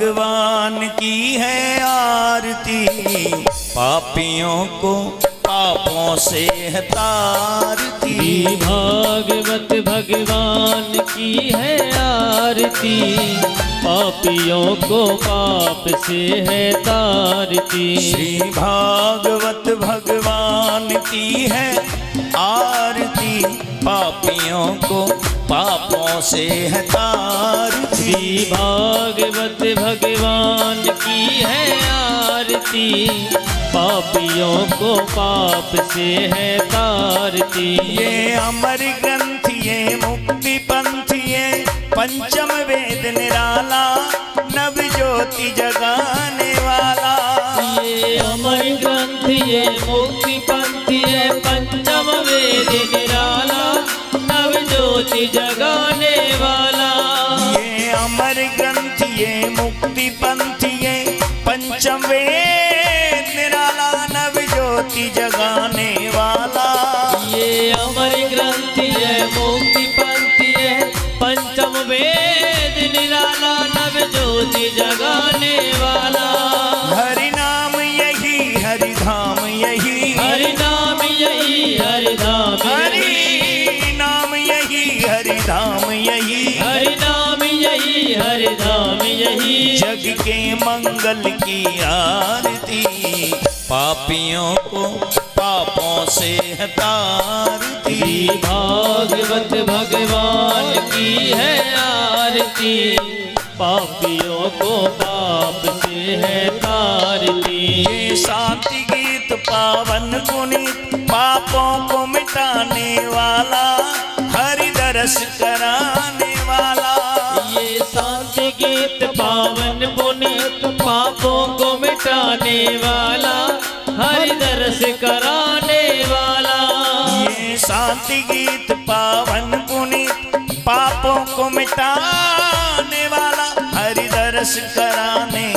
भगवान की है आरती, पापियों को पापों से है तारती। श्री भागवत भगवान की है आरती, पापियों को पाप से है तारती। श्री भागवत भगवान की है आरती, पापियों को पापों से है तारती। श्री भागवत भगवान की है आरती, पापियों को पाप से है तारती। ये अमर ग्रंथ ये मुक्ति पंथ ये पंचम वेद निराला, नव ज्योति जगाने वाला। ये अमर ग्रंथ ये मुक्ति पंथ ये पंचम वेद निराला, नव ज्योति जगाने वाला। ये अमर ग्रंथ ये मुक्ति पंथ ये पंचम वेद निराला, नव ज्योति जगाने वाला। ये अमर ग्रंथ ये मुक्ति पंथ ये पंचम वेद निराला, नव ज्योति जगाने वाला। हरि नाम यही हरि धाम यही, हरि नाम यही हरि धाम हरि नाम यही हरि धाम यही, हरि नाम यही हरि धाम यही। जग के मंगल की आरती, पापियों को पापों से है तारती। श्री भागवत भगवान की है आरती, पापियों को पाप से है तारती। ये शांति गीत पावन पुनीत, पापों को मिटाने वाला, हरि दरस कराने वाला। ये शांति गीत पावन पुनीत, पापों को मिटाने वाला, हरि दरस कराने वाला। ये शांति गीत पावन पुनीत, पापों को मिटाने वाला, हरि दरस कराने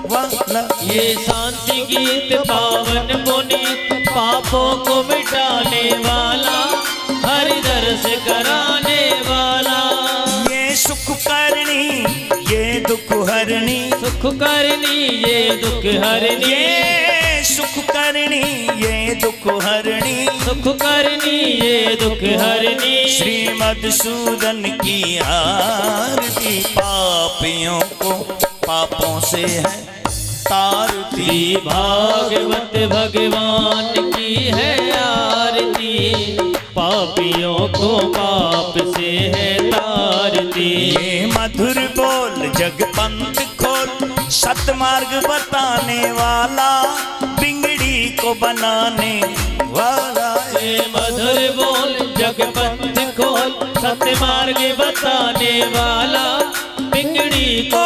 वाला। ये शांति गीत पावन पुनीत, पापों को मिटाने वाला, हरि दरस कराने वाला। ये सुख करनी ये दुख हरनी, सुख करनी ये दुख हरनी, ये सुख करनी ये दुख हरनी, सुख करनी ये दुख हरनी। श्री मधुसूदन की आरती, पापियों को पापों से है तारती। श्री भागवत भगवान की है आरती, पापियों को पाप से है तारती। ये मधुर बोल जगपंथ खोल, सतमार्ग बताने वाला, बिगड़ी को बनाने वाला। ये मधुर बोल जगपंथ खोल, सत्य मार्ग बताने वाला, बिगड़ी को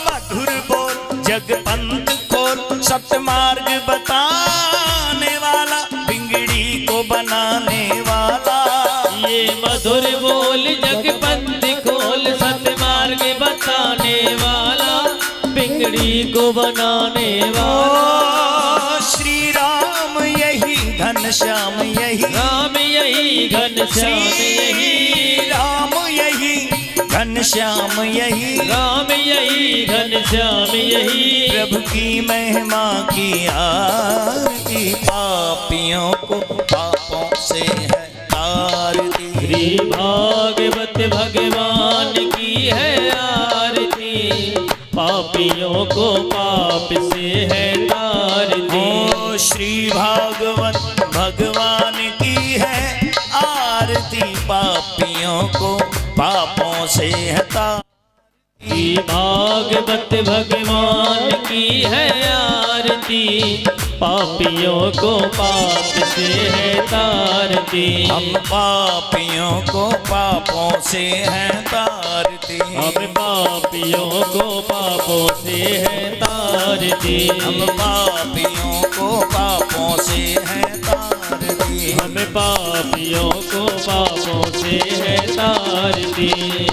मधुर बोल जगपंथ खोल, सत्य मार्ग बताने वाला, बिगड़ी को बनाने वाला। ये मधुर बोल जगपंथ खोल, सत्य मार्ग बताने वाला, बिगड़ी को बनाने वाला। श्री राम यही घनश्याम यही, राम यही घनश्याम यही, राम यही घनश्याम यही, राम यही घनश्याम यही। प्रभु की महिमा की आरती, पापियों को पापों से है तारती। श्री भागवत भगवान की है आरती, पापियों को पाप से है तारती। ओ श्री भागवत भगवान की है आरती, पापियों को पापों से है तारती। श्री भागवत भगवान की है आरती, पापियों को पाप से है तारती। हम पापियों को पापों से है तारती, हम पापियों को पापों से है तारती। हम पापियों को पापों से है तारती, हम पापियों को पापों से है तारती।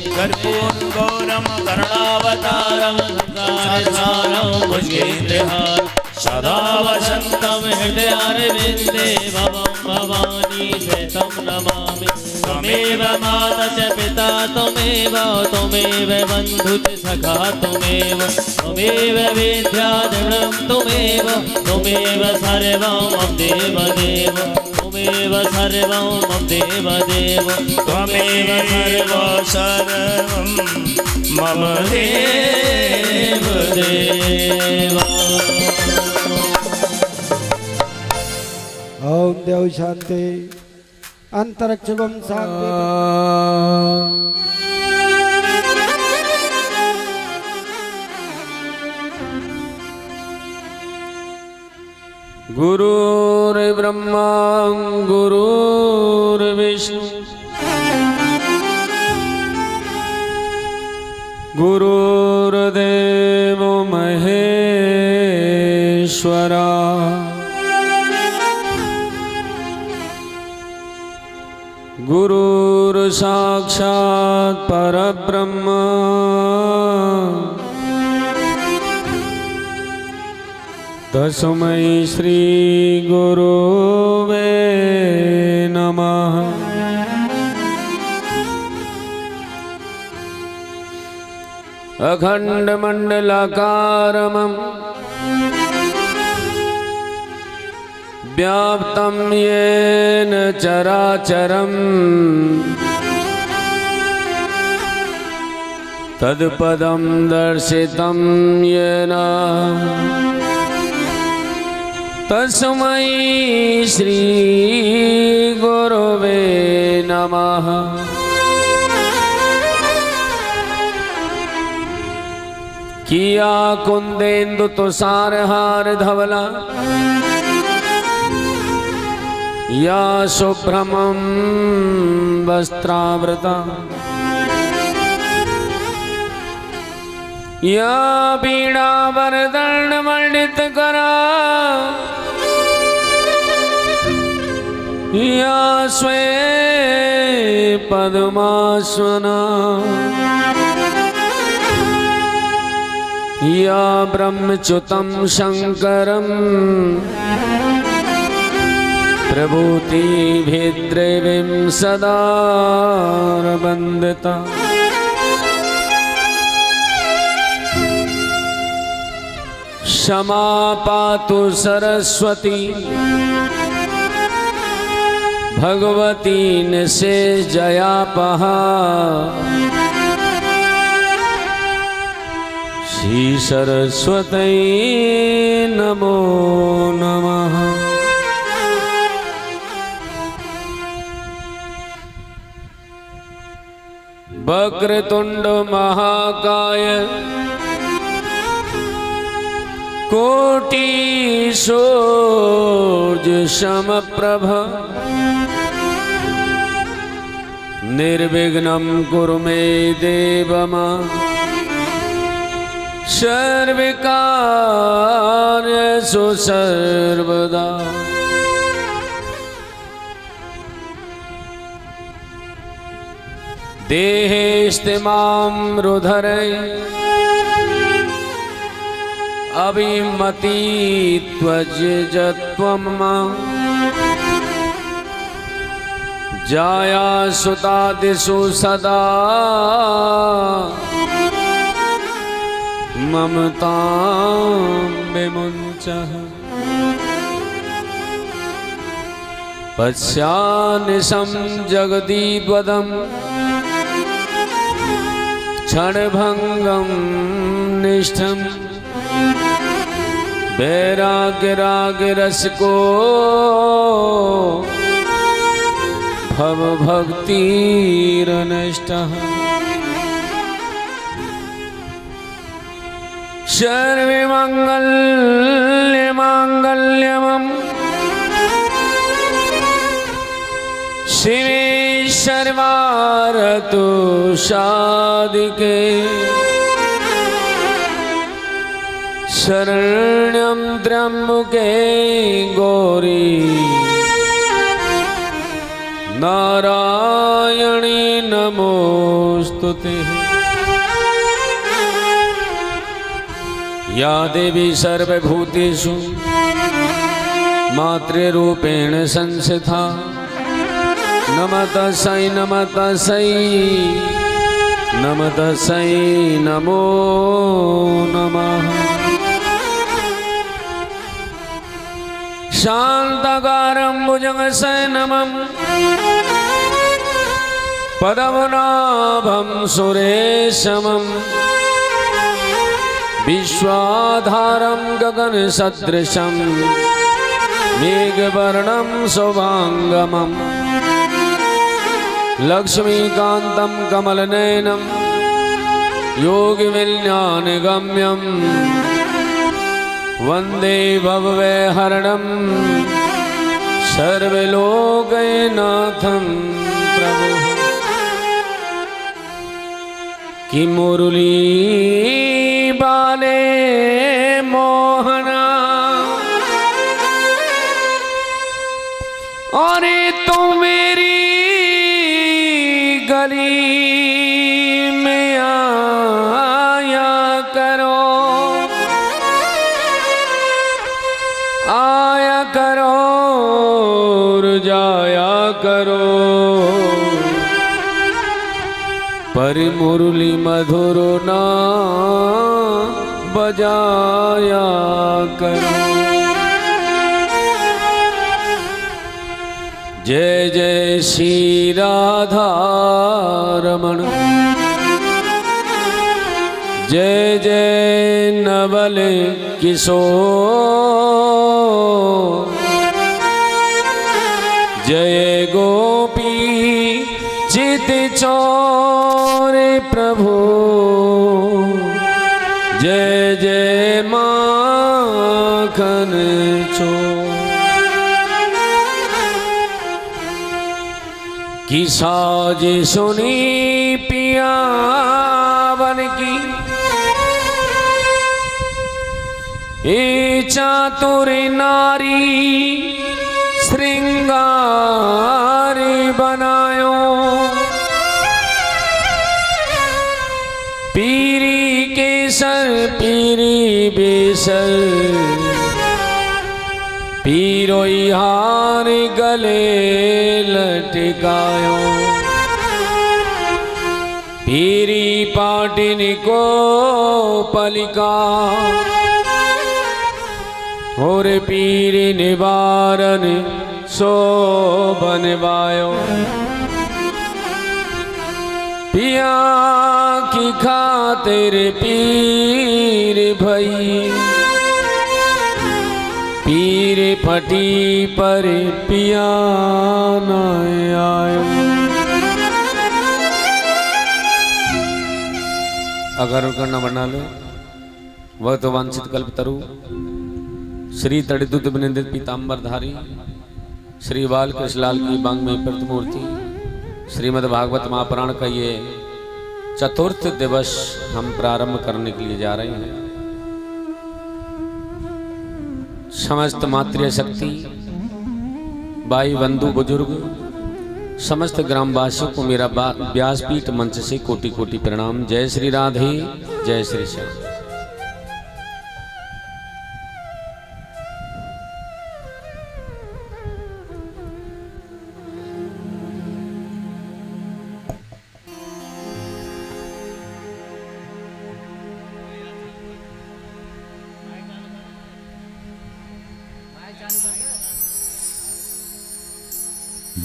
कर्पूर गौरम करुणावतारम संसार सारम भुजगेंद्रहार, सदा वसन्तं हृदयारविन्दे भवं भवानी तं नमामि। त्वमेव माता च पिता त्वमेव त्वमेव बन्धु च सखा त्वमेव त्वमेव विद्या द्रविणं त्वमेव त्वमेव सर्वं मम देवदेव त्वमेव सर्वं मम देवदेव त्वमेव सर्वं मम देवदेव। ओम देव शांति अंतरिक्षम शांति। गुरुर्ब्रह्मा गुरुर्विष्णु गुरुर्देव महेश्वरा गुरुर्साक्षात् परब्रह्म तस्मै श्री गुरुवे नमः। अखंड मंडलाकारमं व्याप्तं येन चराचरं तत्पदं दर्शितं येन तस्मै श्री गुरुवे नमः। किया कुंदेन्दु तुषारहार धवला या शुभ्रमं वस्त्रावृता या वीणावरदर्णमण्डितकरा या स्वे पद्मासना या ब्रह्मच्युतं शङ्करं प्रभूतिभिर्देवीं सदा वन्दिता। क्षमा पातु सरस्वती भगवती निशेष जयापहा श्री सरस्वती नमो नमः। वक्रतुंड महाकाय कोटि सूर्य समप्रभ निर्विघ्नं कुरु मे देव सर्वकार्येषु सर्वदा। देहेस्तिमां रुधरे अभिमति त्वज्जत्वं जाया सुतादिषु सदा ममतां विमुञ्चः। पश्यानिशं जगदीपदं क्षणभङ्गं निष्ठं वैराग्यरागरसको भवभक्तिरनष्टः। सर्वमङ्गलमाङ्गल्यं शिवे सर्वार्थो साधिके शरण्यं त्र्यम्बके गौरी नारायणी नमोस्तुते। या देवी सर्वभूतेषु मातृरूपेण संस्थिता नमस्तस्यै नमस्तस्यै नमस्तस्यै नमो नमः। शान्ताकारं भुजगशयनं पद्मनाभं सुरेशं विश्वाधारं गगनसदृशं मेघवर्णं शुभांगमं लक्ष्मीकान्तं कमलनयनं योगिविज्ञानगम्यं वन्दे भवभयहरणं सर्वलोकनाथं प्रभुः। कि मुरली बाले मोहना और तू मेरी गली में आया करो और जाया करो पर मुरली मधुर ना बजाया करो। जय जय श्री राधा रमण जय जय नवल किशोर जय गोपी चित चोर प्रभु जय जय माखन चोर। की साज सुनी पिया बन की ए चातुर नारी श्रृंगारी बनायो पीरी केसर पीरी बेसर पीरोई हार गले लटकायो पीरी पाटिन को पलिका और पीरी निवारण शोभनवायो पिया की खातिर पीर भई पीर फटी पर पिया न आयो। अगर करना बना लो वह तो वांछित कल्पतरु श्री तड़िदुत विनिंदित पीताम्बरधारी श्री बाल कृष्णलाल की बांग में प्रतिमूर्ति श्रीमद् भागवत महापुराण का ये चतुर्थ दिवस हम प्रारंभ करने के लिए जा रहे हैं। समस्त मातृ शक्ति भाई बंधु बुजुर्ग समस्त ग्रामवासियों को मेरा व्यासपीठ मंच से कोटि कोटि प्रणाम। जय श्री राधे जय श्री श्याम।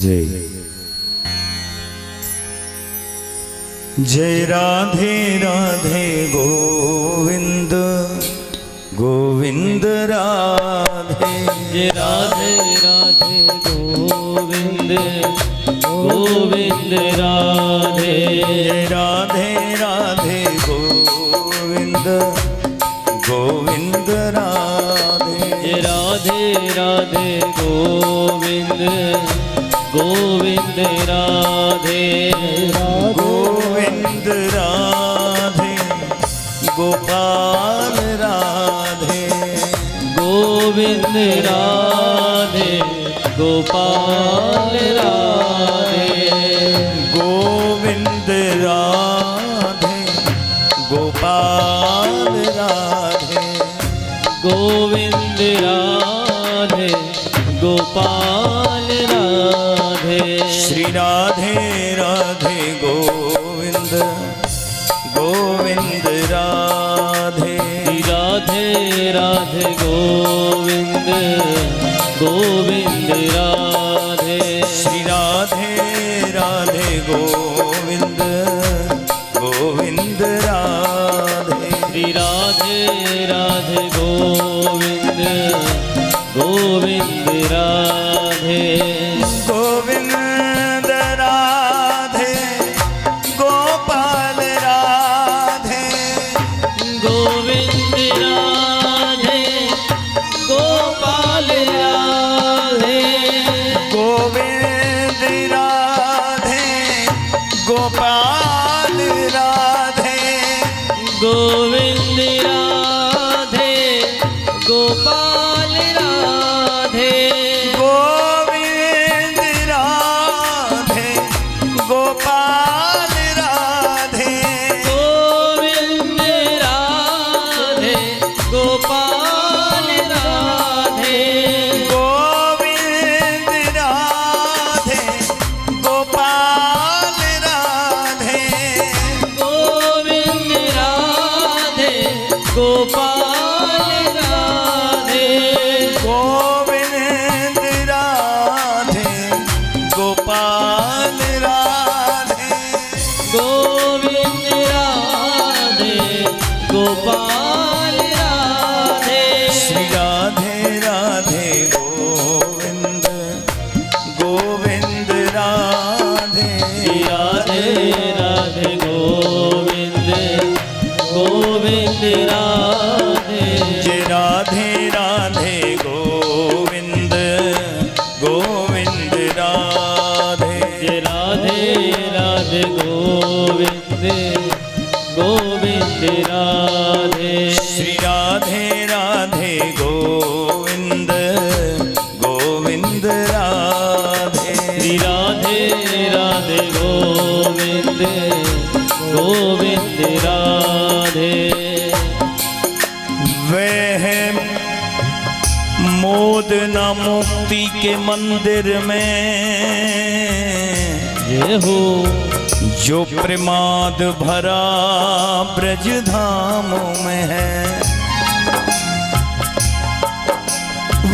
जय जय राधे राधे गोविंद गोविंद राधे जय राधे राधे गोविंद गोविंद राधे जय राधे राधे गोविंद गोविंद राधे जय राधे राधे गोविंद गोविंद राधे गोविंद राधे गोपाल राधे गोविंद राधे गोपाल राधे गोविंद राधे गोपाल राधे गोविंद राधे गोपाल राधे। श्री राधे राधे गोविंद गोविंद राधे। श्री राधे राधे गोविंद गोविंद राधे। श्री राधे राधे गोविंद गोविंद राधे। श्री राधे राधे गोविंद गोविंद राधे। गोविंद राधे गोपाल राधे। गोविंद राधे गोपाल राधे। गोविंद राधे गोपाल राधे। गोविंद राधे गोपाल राधे। गोविंद राधे गोपाल राधे। गोविंद राधे गोपाल राधे। गोविंद राधे गोपाल राधे। गोविंद राधे गोपाल राधे। गोविंद राधे गोपाल राधे। गोविंद राधे गोपाल राधे। श्री राधे राधे गोविंद गोविंद राधे। श्री राधे राधे गोविंद गोविंद राधे। जय राधे राधे गोविंद गोविंद राधे। जय राधे राधे गोविंद गोविंद राधे। श्री राधे राधे गोविंद गोविंद राधे। श्री राधे राधे गोविंद गोविंद राधे। वह मोदना मुक्ति के मंदिर में जय हो जो प्रमाद भरा ब्रज धामों में है।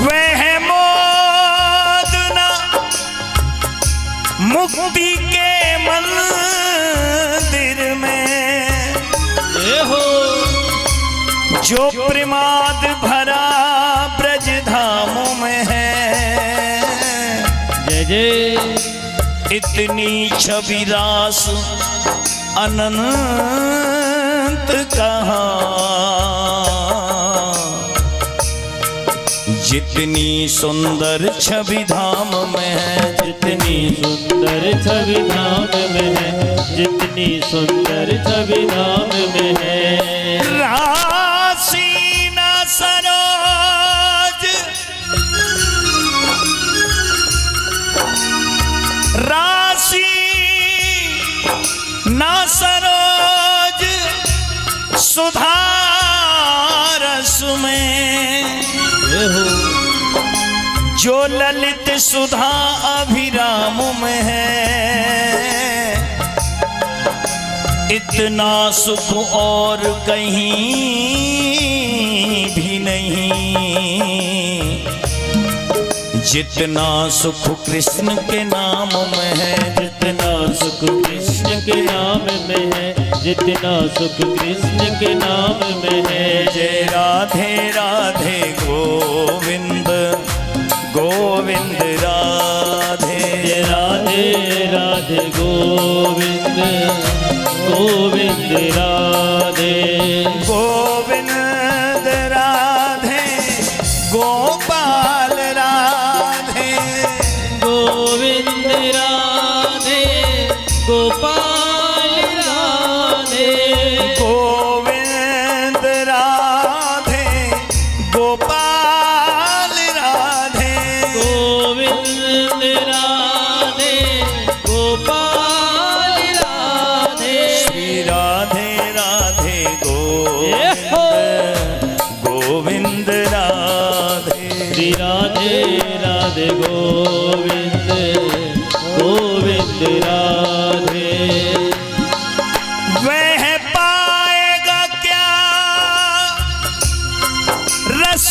वह मोदना मुक्ति के मंदिर में जय हो जो प्रमाद भरा ब्रज धामों में है। जय जय इतनी छवि रास अनंत कहाँ, जितनी सुंदर छवि धाम में है। जितनी सुंदर छवि धाम में है। जितनी सुंदर छवि धाम में है। राशि न सरोज राशि न सरोज सुधा रस में जय हो जो ललित सुधा अभिराम में है। इतना सुख और कहीं भी नहीं जितना सुख कृष्ण के नाम में है। जितना सुख कृष्ण के नाम में है। जितना सुख कृष्ण के नाम में है। जय राधे राधे गोविंद गोविंद राधे। जय राधे राधे गोविंद गोविंद राधे। गोविंद राधे गोपाल राधे। गोविंद राधे गोपाल राधे। गोविंद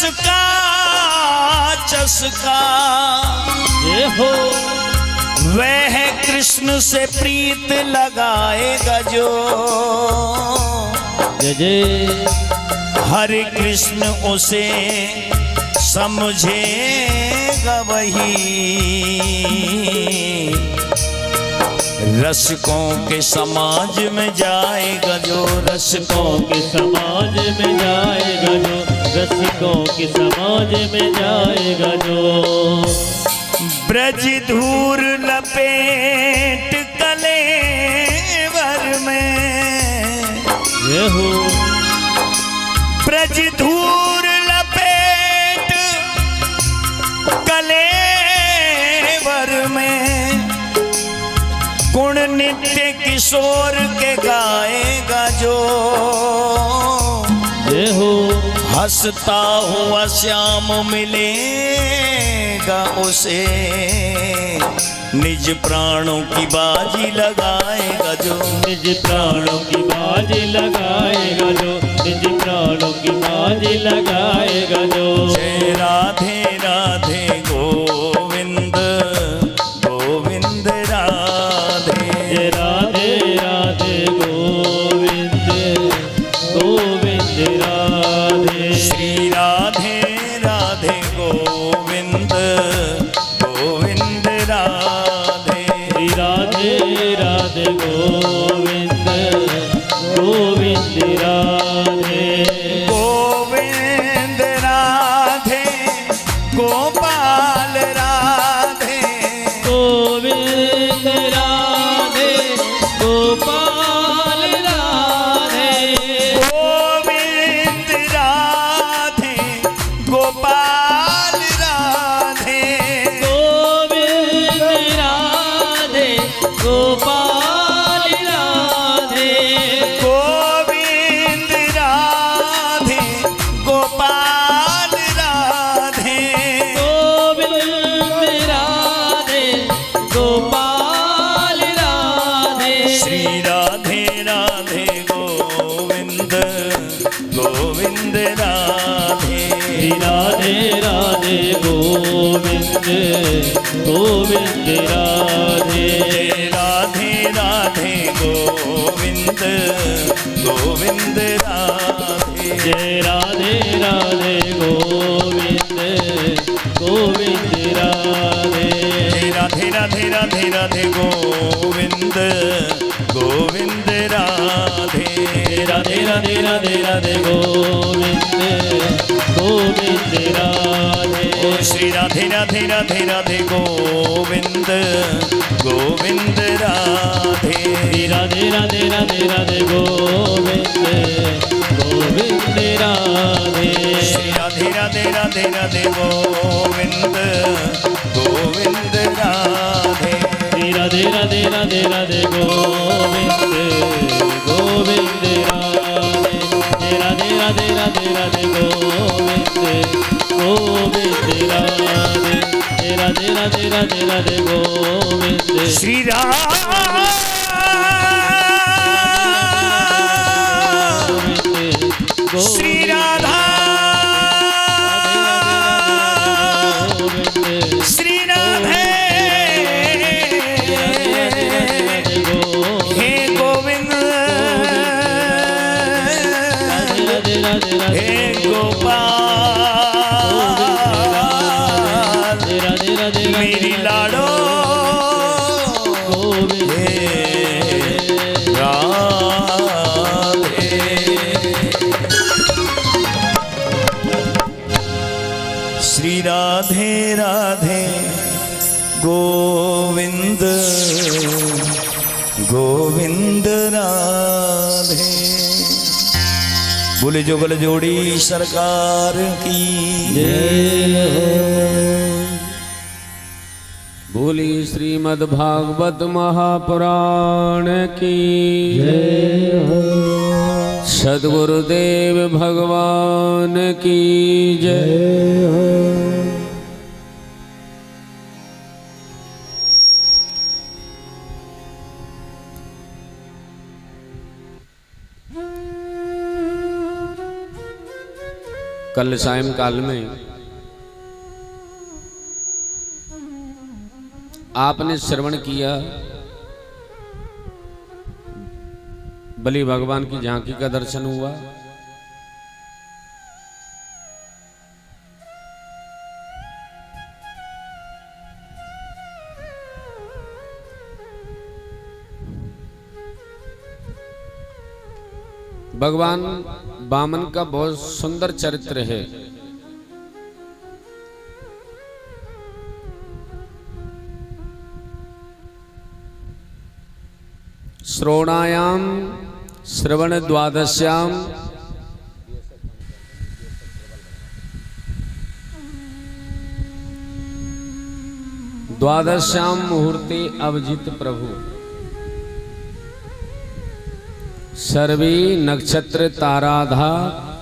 चसका चसका ये हो वह कृष्ण से प्रीत लगाएगा जो जय जय हरे कृष्ण उसे समझेगा वही रसिकों के समाज में जाएगा जो रसिकों के समाज में जाएगा जो रसिकों के समाज में जाएगा जो ब्रज धूर लपेट कलेवर में ये हो ब्रज धूर लपेट कलेवर में गुण नित्य किशोर के गाएगा जो ये हो हंसता हुआ श्याम मिलेगा उसे निज प्राणों की बाजी लगाएगा जो निज प्राणों की बाजी लगाएगा जो निज प्राणों की बाजी लगाएगा जो जय राधे राधे गोविंद गोविंद राधे जय राधे राधे गोविंद गोविंद राधे श्री राधे राधे गोविंद गोविंद राधे श्री राधे राधे गोविंद गोविंद राधे गोविंद राधे गोपाल राधे गोविंद राधे गोपाल राधे गोविंद राधे गोपाल राधे गोविंद राधे गोपाल राधे गोविंद राधे गोपाल राधे गोविंद राधे गोपाल राधे श्री राधे राधे गोविंद गोविंद राधे श्री राधे राधे गोविंद गोविंद राधे जय राधे राधे गोविंद गोविंद राधे जय राधे राधे गोविंद गोविंद राधे जय राधे राधे राधे राधे गोविंद गोविंद राधे राधे राधे राधे राधे गोविंद गोविंद राधे ओ श्री राधे राधे राधे राधे गोविंद गोविंद राधे श्री राधे राधे राधे राधे गोविंद गोविंद राधे श्री राधे राधे राधे राधे गोविंद गोविंद राधे श्री राधे राधे राधे राधे गोविंद गोविंद राधे श्री राधे राधे राधे राधे गोविंद गोविंद राधे श्री राधे राधे राधे राधे गोविंद श्री राम श्री राधा श्री राधे हे गोविंद हे गोपाल मेरी लाडो श्री राधे राधे गोविंद गोविंद राधे बोले जो बल जोड़ी सरकार की बोली श्रीमद् भागवत महापुराण की सद्गुरुदेव भगवान की जय। कल सायंकाल में आपने श्रवण किया बलि भगवान की झांकी का दर्शन हुआ। भगवान वामन का बहुत सुंदर चरित्र है। श्रवणायाम श्रवण द्वादश्याम द्वादश्याम मुहूर्ते अवजित प्रभु सर्वे नक्षत्र ताराधा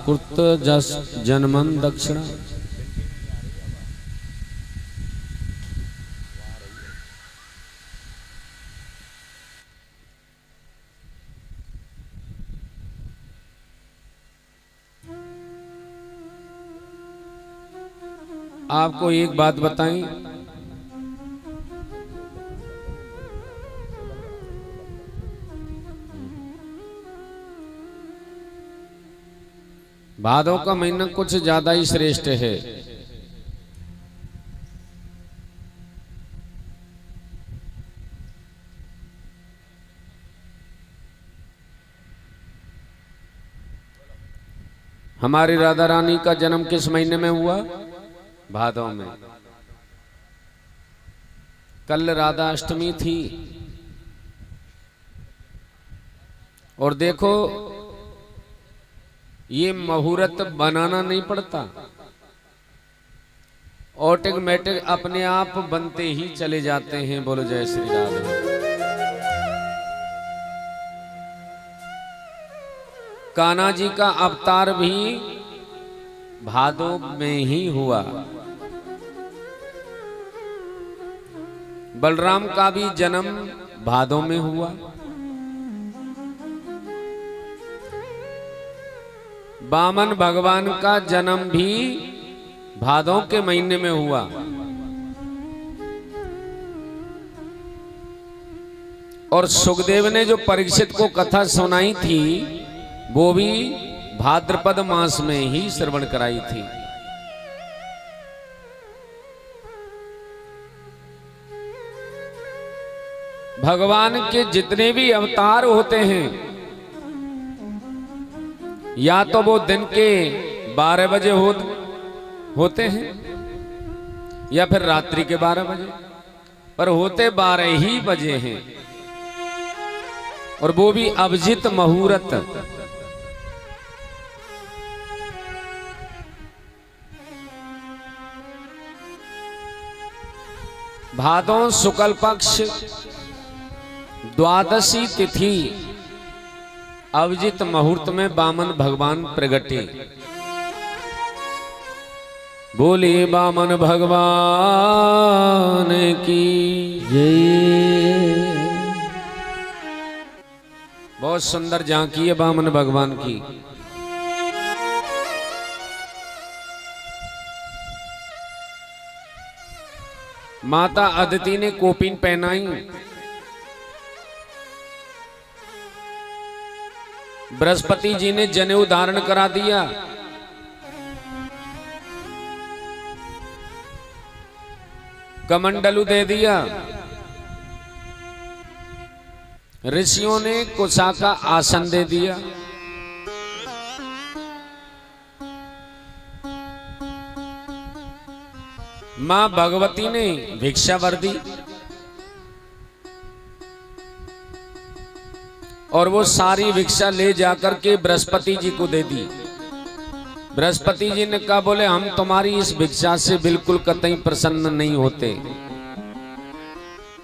कुर्त जस जनमन दक्षिणा। आपको एक बात बताएं, भादों का महीना कुछ ज्यादा ही श्रेष्ठ है। हमारी राधा रानी का जन्म किस महीने में हुआ? भादों में। कल राधा अष्टमी थी और देखो ये मुहूर्त बनाना नहीं पड़ता, ऑटोमेटिक अपने आप बनते ही चले जाते हैं। बोलो जय श्री राधे। कान्हा जी का अवतार भी भादों में ही हुआ। बलराम का भी जन्म भादों में हुआ। वामन भगवान का जन्म भी भादों के महीने में हुआ। और सुखदेव ने जो परीक्षित को कथा सुनाई थी वो भी भाद्रपद मास में ही श्रवण कराई थी। भगवान के जितने भी अवतार होते हैं या तो वो दिन के 12 बजे होते हैं या फिर रात्रि के 12 बजे, पर होते 12 ही बजे हैं। और वो भी अभिजित मुहूर्त। भादों शुक्ल पक्ष द्वादशी तिथि अभिजित मुहूर्त में वामन भगवान प्रगटे। बोले वामन भगवान की जय। बहुत सुंदर झांकी है वामन भगवान की। माता अदिति ने कोपिन पहनाई। बृहस्पति जी ने जनेऊ धारण करा दिया। कमंडलू दे दिया। ऋषियों ने कुशा का आसन दे दिया। मां भगवती ने भिक्षा वर दी और वो सारी भिक्षा ले जाकर के बृहस्पति जी को दे दी। बृहस्पति जी ने कहा, बोले हम तुम्हारी इस भिक्षा से बिल्कुल कतई प्रसन्न नहीं होते,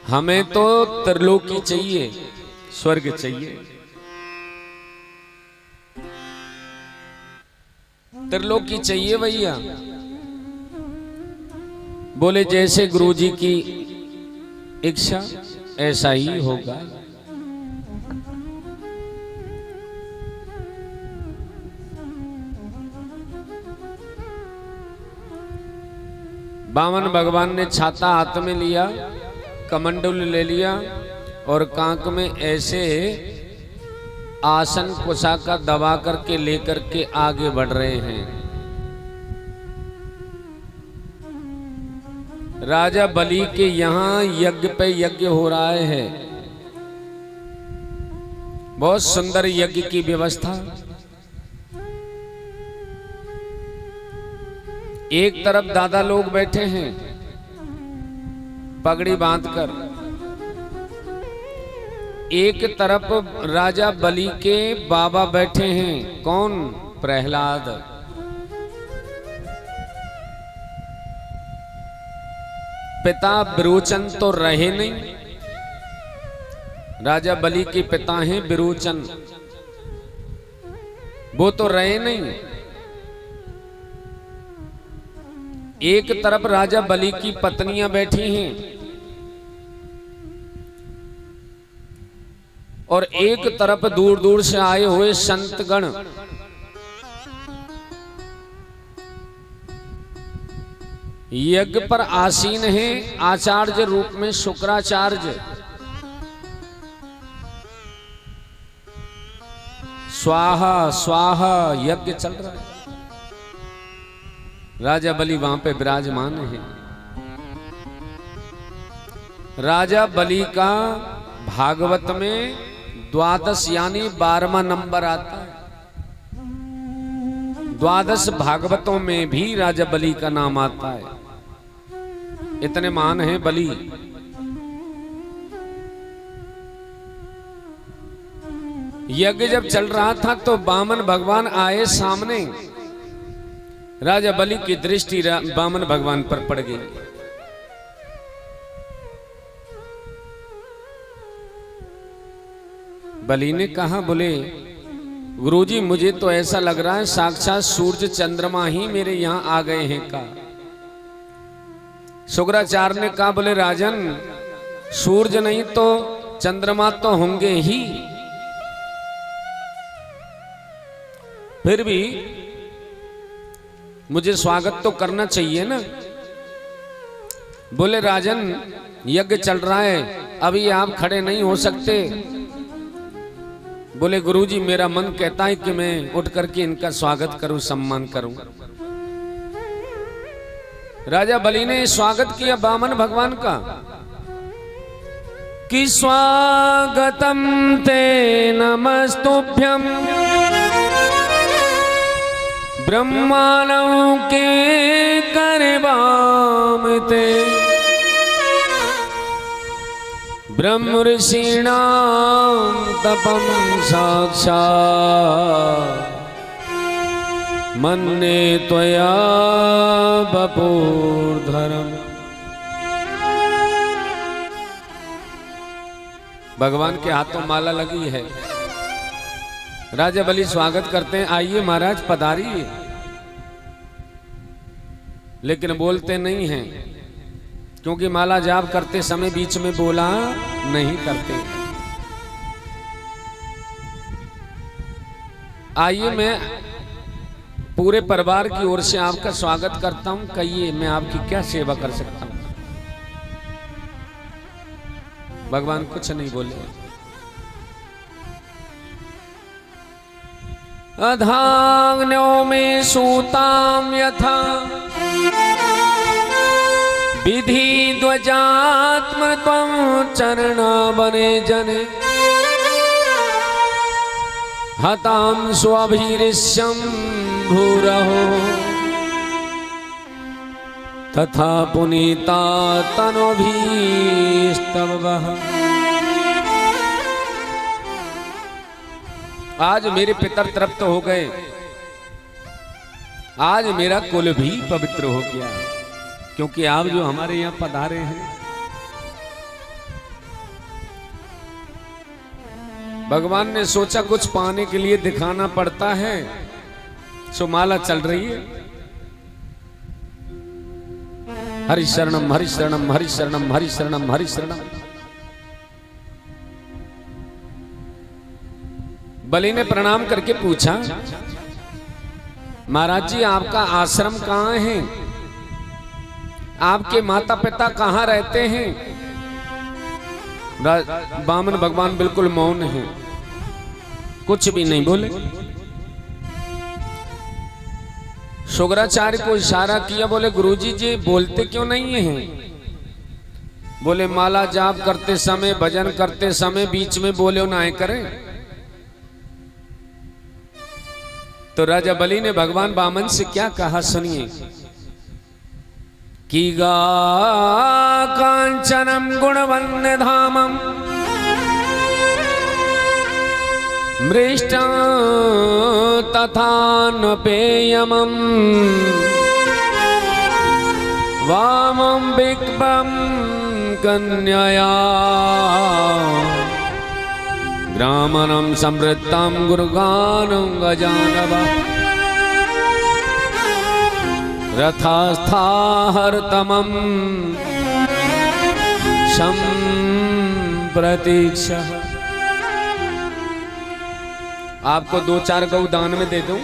हमें तो त्रिलोकी चाहिए, स्वर्ग चाहिए। त्रिलोकी चाहिए भैया। बोले जैसे गुरुजी की इच्छा ऐसा ही होगा। वामन भगवान ने छाता हाथ में लिया, कमंडल ले लिया और कांक में ऐसे आसन कुशाका दबा करके लेकर के आगे बढ़ रहे हैं। राजा बलि के यहाँ यज्ञ पे यज्ञ हो रहा है, बहुत सुंदर यज्ञ की व्यवस्था। एक तरफ दादा लोग बैठे हैं पगड़ी बांधकर, एक तरफ राजा बलि के बाबा बैठे हैं। कौन? प्रहलाद। पिता विरोचन तो रहे नहीं, राजा बलि के पिता हैं विरोचन, वो तो रहे नहीं। एक तरफ राजा बलि की पत्नियां बैठी हैं और एक तरफ दूर दूर से आए हुए संतगण। यज्ञ पर आसीन हैं आचार्य रूप में शुक्राचार्य। स्वाहा स्वाहा यज्ञ चल रहा है। राजा बलि वहां पे विराजमान है। राजा बलि का भागवत में 12 यानी 12वां नंबर आता है। 12 भागवतों में भी राजा बलि का नाम आता है। इतने महान हैं बलि। यज्ञ जब चल रहा था तो वामन भगवान आए सामने। राजा बलि की दृष्टि वामन भगवान पर पड़ गई। बलि ने कहा, बोले गुरुजी मुझे तो ऐसा लग रहा है साक्षात सूरज चंद्रमा ही मेरे यहां आ गए हैं का। शुक्राचार्य ने कहा, बोले राजन सूरज नहीं तो चंद्रमा तो होंगे ही, फिर भी मुझे स्वागत तो करना चाहिए ना। बोले राजन यज्ञ चल रहा है, अभी आप खड़े नहीं हो सकते। बोले गुरुजी मेरा मन कहता है कि मैं उठ करके इनका स्वागत करूं, सम्मान करूं। राजा बलि ने स्वागत किया वामन भगवान का कि स्वागतम ते नमस्तुभ्यम ब्रह्मांडों के करवाम ते ब्रह्म ऋषीणाम तपम साक्षात् मन्ने त्वया बपूर्धरम्। भगवान के हाथों माला लगी है। राजा बलि स्वागत करते हैं, आइए महाराज पधारिए, लेकिन बोलते नहीं हैं क्योंकि माला जाप करते समय बीच में बोला नहीं करते। आइए मैं पूरे परिवार की ओर से आपका स्वागत करता हूं, कहिए मैं आपकी क्या सेवा कर सकता हूं। भगवान कुछ नहीं बोले। अधाग्न्यो में सूताम यथा विधि ध्वजात्मत्वं चरणा बने जने हतां स्वाभिरिष्यं भूरहो तथा पुनीता तनोभीस्तवः। आज मेरे पितर तृप्त हो गए, आज मेरा कुल भी पवित्र हो गया, क्योंकि आप जो हमारे यहां पधारे हैं। भगवान ने सोचा कुछ पाने के लिए दिखाना पड़ता है, सो माला चल रही है। हरि शरणम हरि शरणम हरि शरणम हरि शरणम हरि शरणम। बलि ने प्रणाम करके पूछा, महाराज जी आपका आश्रम कहाँ है? आपके माता पिता कहाँ रहते हैं? बामन भगवान बिल्कुल मौन हैं, कुछ भी नहीं बोले। शुक्राचार्य को इशारा किया, बोले गुरुजी जी बोलते क्यों नहीं हैं? बोले माला जाप करते समय, भजन करते समय बीच में बोले ना करें। तो राजा बलि ने भगवान वामन से क्या कहा सुनिए। कि गा कांचनम गुणवन्य धामम मृष्ट तथा नपेयमं वामं विक्बं कन्यया ग्रामणं समृद्धं गुरुगानं गजानवा रथस्थाहर्तमं संप्रतीक्षा। आपको 2-4 गौ दान में दे दूं,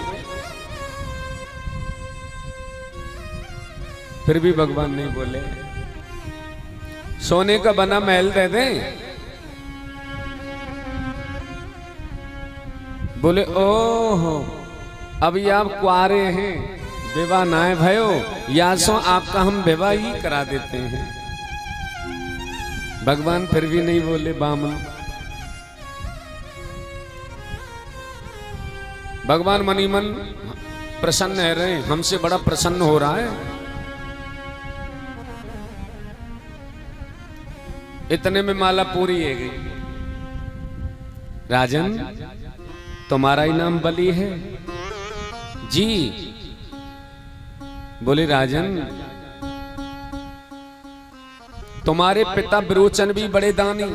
फिर भी भगवान नहीं बोले। सोने का बना महल दे दें, बोले ओहो अभी आप कुआरे हैं, विवाह ना है भयो, या सो आपका हम विवाह ही करा देते हैं। भगवान फिर भी नहीं बोले। बामन भगवान मनी मन प्रसन्न है रहे, हमसे बड़ा प्रसन्न हो रहा है। इतने में माला पूरी है गई। राजन तुम्हारा ही नाम बलि है? जी। बोले राजन तुम्हारे पिता विरोचन भी बड़े दानी,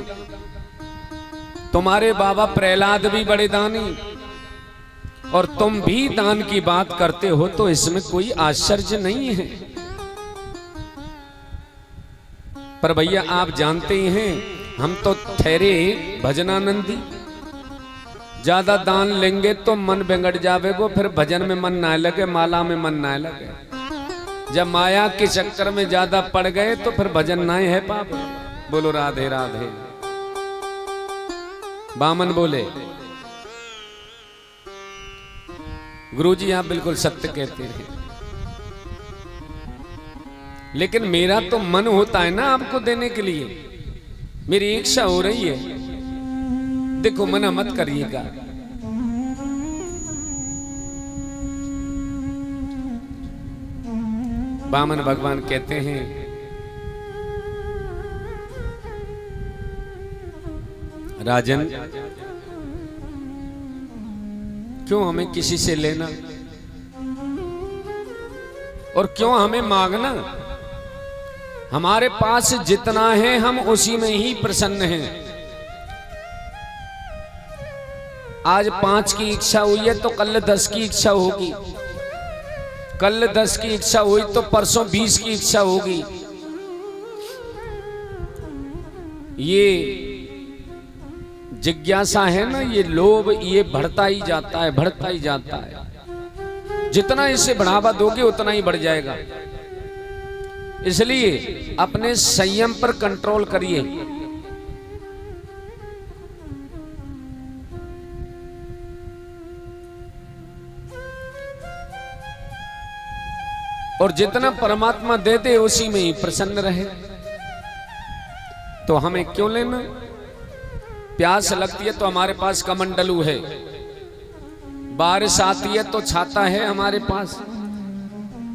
तुम्हारे बाबा प्रहलाद भी बड़े दानी, और तुम भी दान की बात करते हो, तो इसमें कोई आश्चर्य नहीं है। पर भैया आप जानते ही हैं हम तो ठहरे भजनानंदी, ज्यादा दान लेंगे तो मन बिगड़ जावेगो, फिर भजन में मन ना लगे, माला में मन ना लगे। जब माया के चक्कर में ज्यादा पड़ गए तो फिर भजन ना है पाप। बोलो राधे राधे। बामन बोले गुरुजी आप बिल्कुल सत्य कहते हैं, लेकिन मेरा तो मन होता है ना आपको देने के लिए, मेरी इच्छा हो रही है। देखो मना मत करिएगा। बामन भगवान कहते हैं राजन क्यों हमें किसी से लेना और क्यों हमें मांगना? हमारे पास जितना है हम उसी में ही प्रसन्न हैं। आज 5 की इच्छा हुई है तो कल 10 की इच्छा होगी, कल 10 की इच्छा हुई तो परसों 20 की इच्छा होगी। ये जिज्ञासा है ना, ये लोभ, ये बढ़ता ही जाता है, बढ़ता ही जाता है। जितना इसे बढ़ावा दोगे उतना ही बढ़ जाएगा। इसलिए अपने संयम पर कंट्रोल करिए। और जितना परमात्मा दे दे उसी में ही प्रसन्न रहे। तो हमें क्यों लेना? प्यास लगती है तो हमारे पास कमंडलू है, बारिश आती है तो छाता है हमारे पास,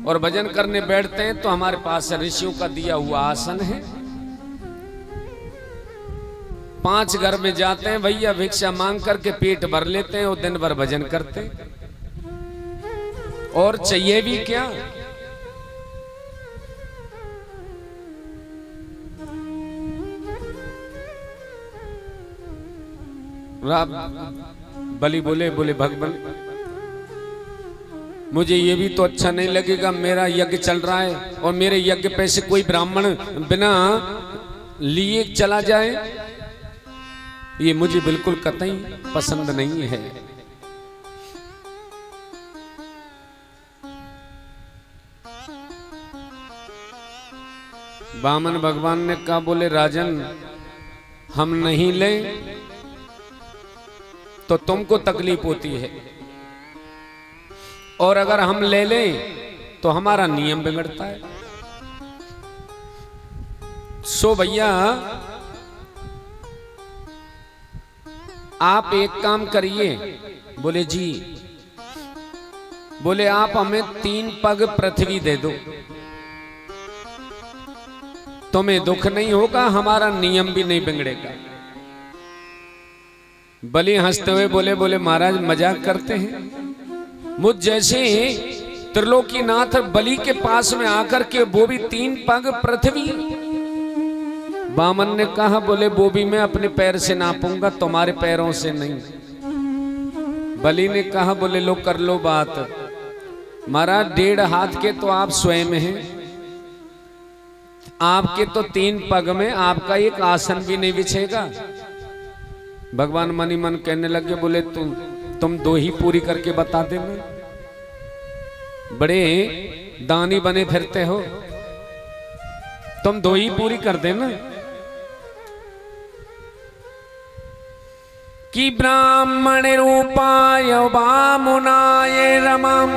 और भजन करने बैठते हैं तो हमारे पास ऋषियों का दिया हुआ आसन है। 5 घर में जाते हैं भैया, भिक्षा मांग करके पेट भर लेते हैं और दिन भर भजन करते हैं। और चाहिए भी क्या? बलि बोले भगवान मुझे ये भी तो अच्छा नहीं लगेगा, मेरा यज्ञ चल रहा है और मेरे यज्ञ पे से कोई ब्राह्मण बिना लिए चला जाए, ये मुझे बिल्कुल कतई पसंद नहीं है। बामन भगवान ने कहा, बोले राजन हम नहीं ले तो तुमको तकलीफ होती है, और अगर हम ले लें तो हमारा नियम बिगड़ता है। सो भैया आप एक काम करिए। बोले जी। बोले आप हमें 3 पग पृथ्वी दे दो, तुम्हें दुख नहीं होगा, हमारा नियम भी नहीं बिगड़ेगा। बलि हंसते हुए बोले महाराज मजाक करते हैं। मुझ जैसे त्रिलोकीनाथ बलि के पास में आकर के वो भी 3 पग पृथ्वी। बामन ने कहा, बोले वो भी मैं अपने पैर से नापूंगा, तुम्हारे पैरों से नहीं। बलि ने कहा, बोले लो कर लो बात। महाराज 1.5 हाथ के तो आप स्वयं हैं, आपके तो 3 पग में आपका एक आसन भी नहीं बिछेगा। भगवान मनी मन कहने लगे, बोले तुम 2 ही पूरी करके बता देना, बड़े दानी बने फिरते हो, तुम 2 ही पूरी कर देना। कि ब्राह्मण रूपाय वामुनाय रमाम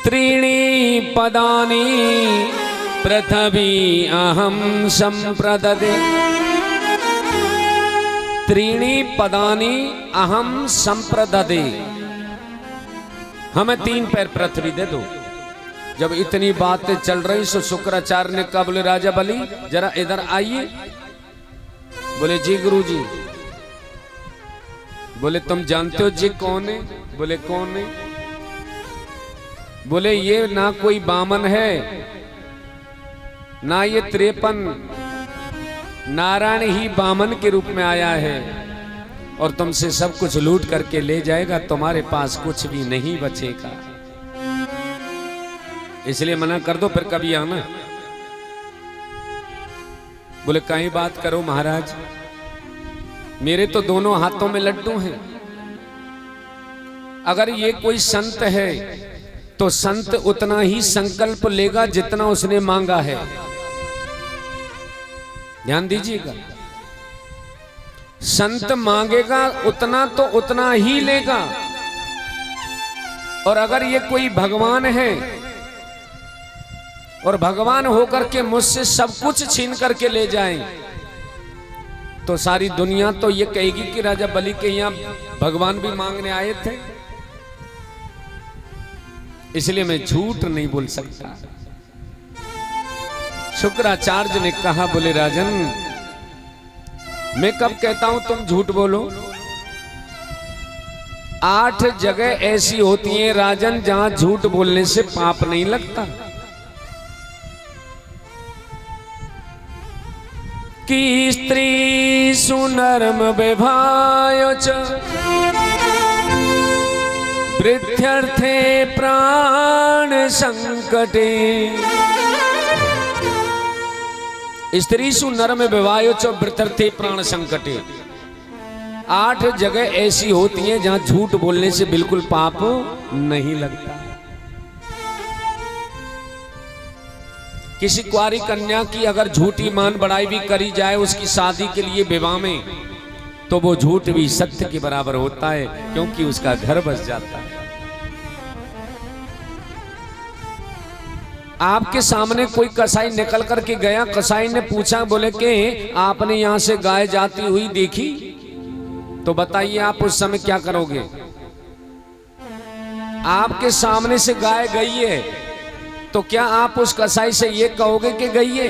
3 पदानि पृथ्वी अहम संप्रददे। 3 पदानि अहम संप्रददे, हमें 3 पैर पृथ्वी दे दो। जब इतनी बातें चल रही सो शुक्राचार्य ने कहा, बोले राजा बलि जरा इधर आइए। बोले जी गुरु जी। बोले तुम जानते हो जी कौन है? बोले कौन है? बोले ये ना कोई बामन है, ना ये 53 नारायण ही बामन के रूप में आया है, और तुमसे सब कुछ लूट करके ले जाएगा, तुम्हारे पास कुछ भी नहीं बचेगा, इसलिए मना कर दो, फिर कभी आना। बोले कहीं बात करो महाराज, मेरे तो दोनों हाथों में लड्डू हैं। अगर ये कोई संत है तो संत उतना ही संकल्प लेगा जितना उसने मांगा है, ध्यान दीजिएगा। संत मांगेगा उतना तो उतना ही लेगा, और अगर ये कोई भगवान है और भगवान होकर के मुझसे सब कुछ छीन करके ले जाए, तो सारी दुनिया तो ये कहेगी कि राजा बलि के यहां भगवान भी मांगने आए थे, इसलिए मैं झूठ नहीं बोल सकता। शुक्राचार्य ने कहा, बोले राजन मैं कब कहता हूं तुम झूठ बोलो? 8 जगह ऐसी होती हैं राजन जहां झूठ बोलने से पाप नहीं लगता। कि स्त्री सुनर्म विभायो च वृद्ध्यर्थे प्राण संकटे। स्त्री सुनर्म विभायो च वृद्ध्यर्थे प्राण संकटे। 8 जगह ऐसी होती हैं जहां झूठ बोलने से बिल्कुल पाप नहीं लगता। किसी कुंवारी कन्या की अगर झूठी मान बढ़ाई भी करी जाए उसकी शादी के लिए विवाह में, तो वो झूठ भी सत्य के बराबर होता है, क्योंकि उसका घर बस जाता है। आपके सामने कोई कसाई निकल करके गया, कसाई ने पूछा, बोले कि आपने यहां से गाय जाती हुई देखी, तो बताइए आप उस समय क्या करोगे? आपके सामने से गाय गई है, तो क्या आप उस कसाई से ये कहोगे कि गई है?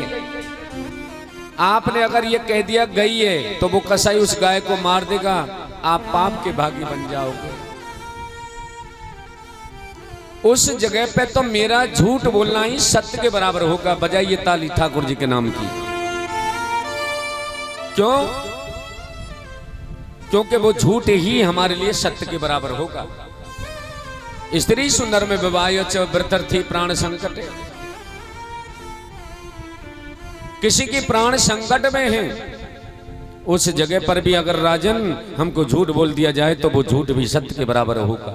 आपने अगर ये कह दिया गई है, तो वो कसाई उस गाय को मार देगा, आप पाप के भागी बन जाओगे। उस जगह पे तो मेरा झूठ बोलना ही सत्य के बराबर होगा। बजाइए ताली ठाकुर जी के नाम की। क्यों? क्योंकि वो झूठ ही हमारे लिए सत्य के बराबर होगा। स्त्री सुंदर में विवाह च वृद्धर्थी प्राण संकट। किसी की प्राण संकट में है, उस जगह पर भी अगर राजन हमको झूठ बोल दिया जाए तो वो झूठ भी सत्य के बराबर होगा।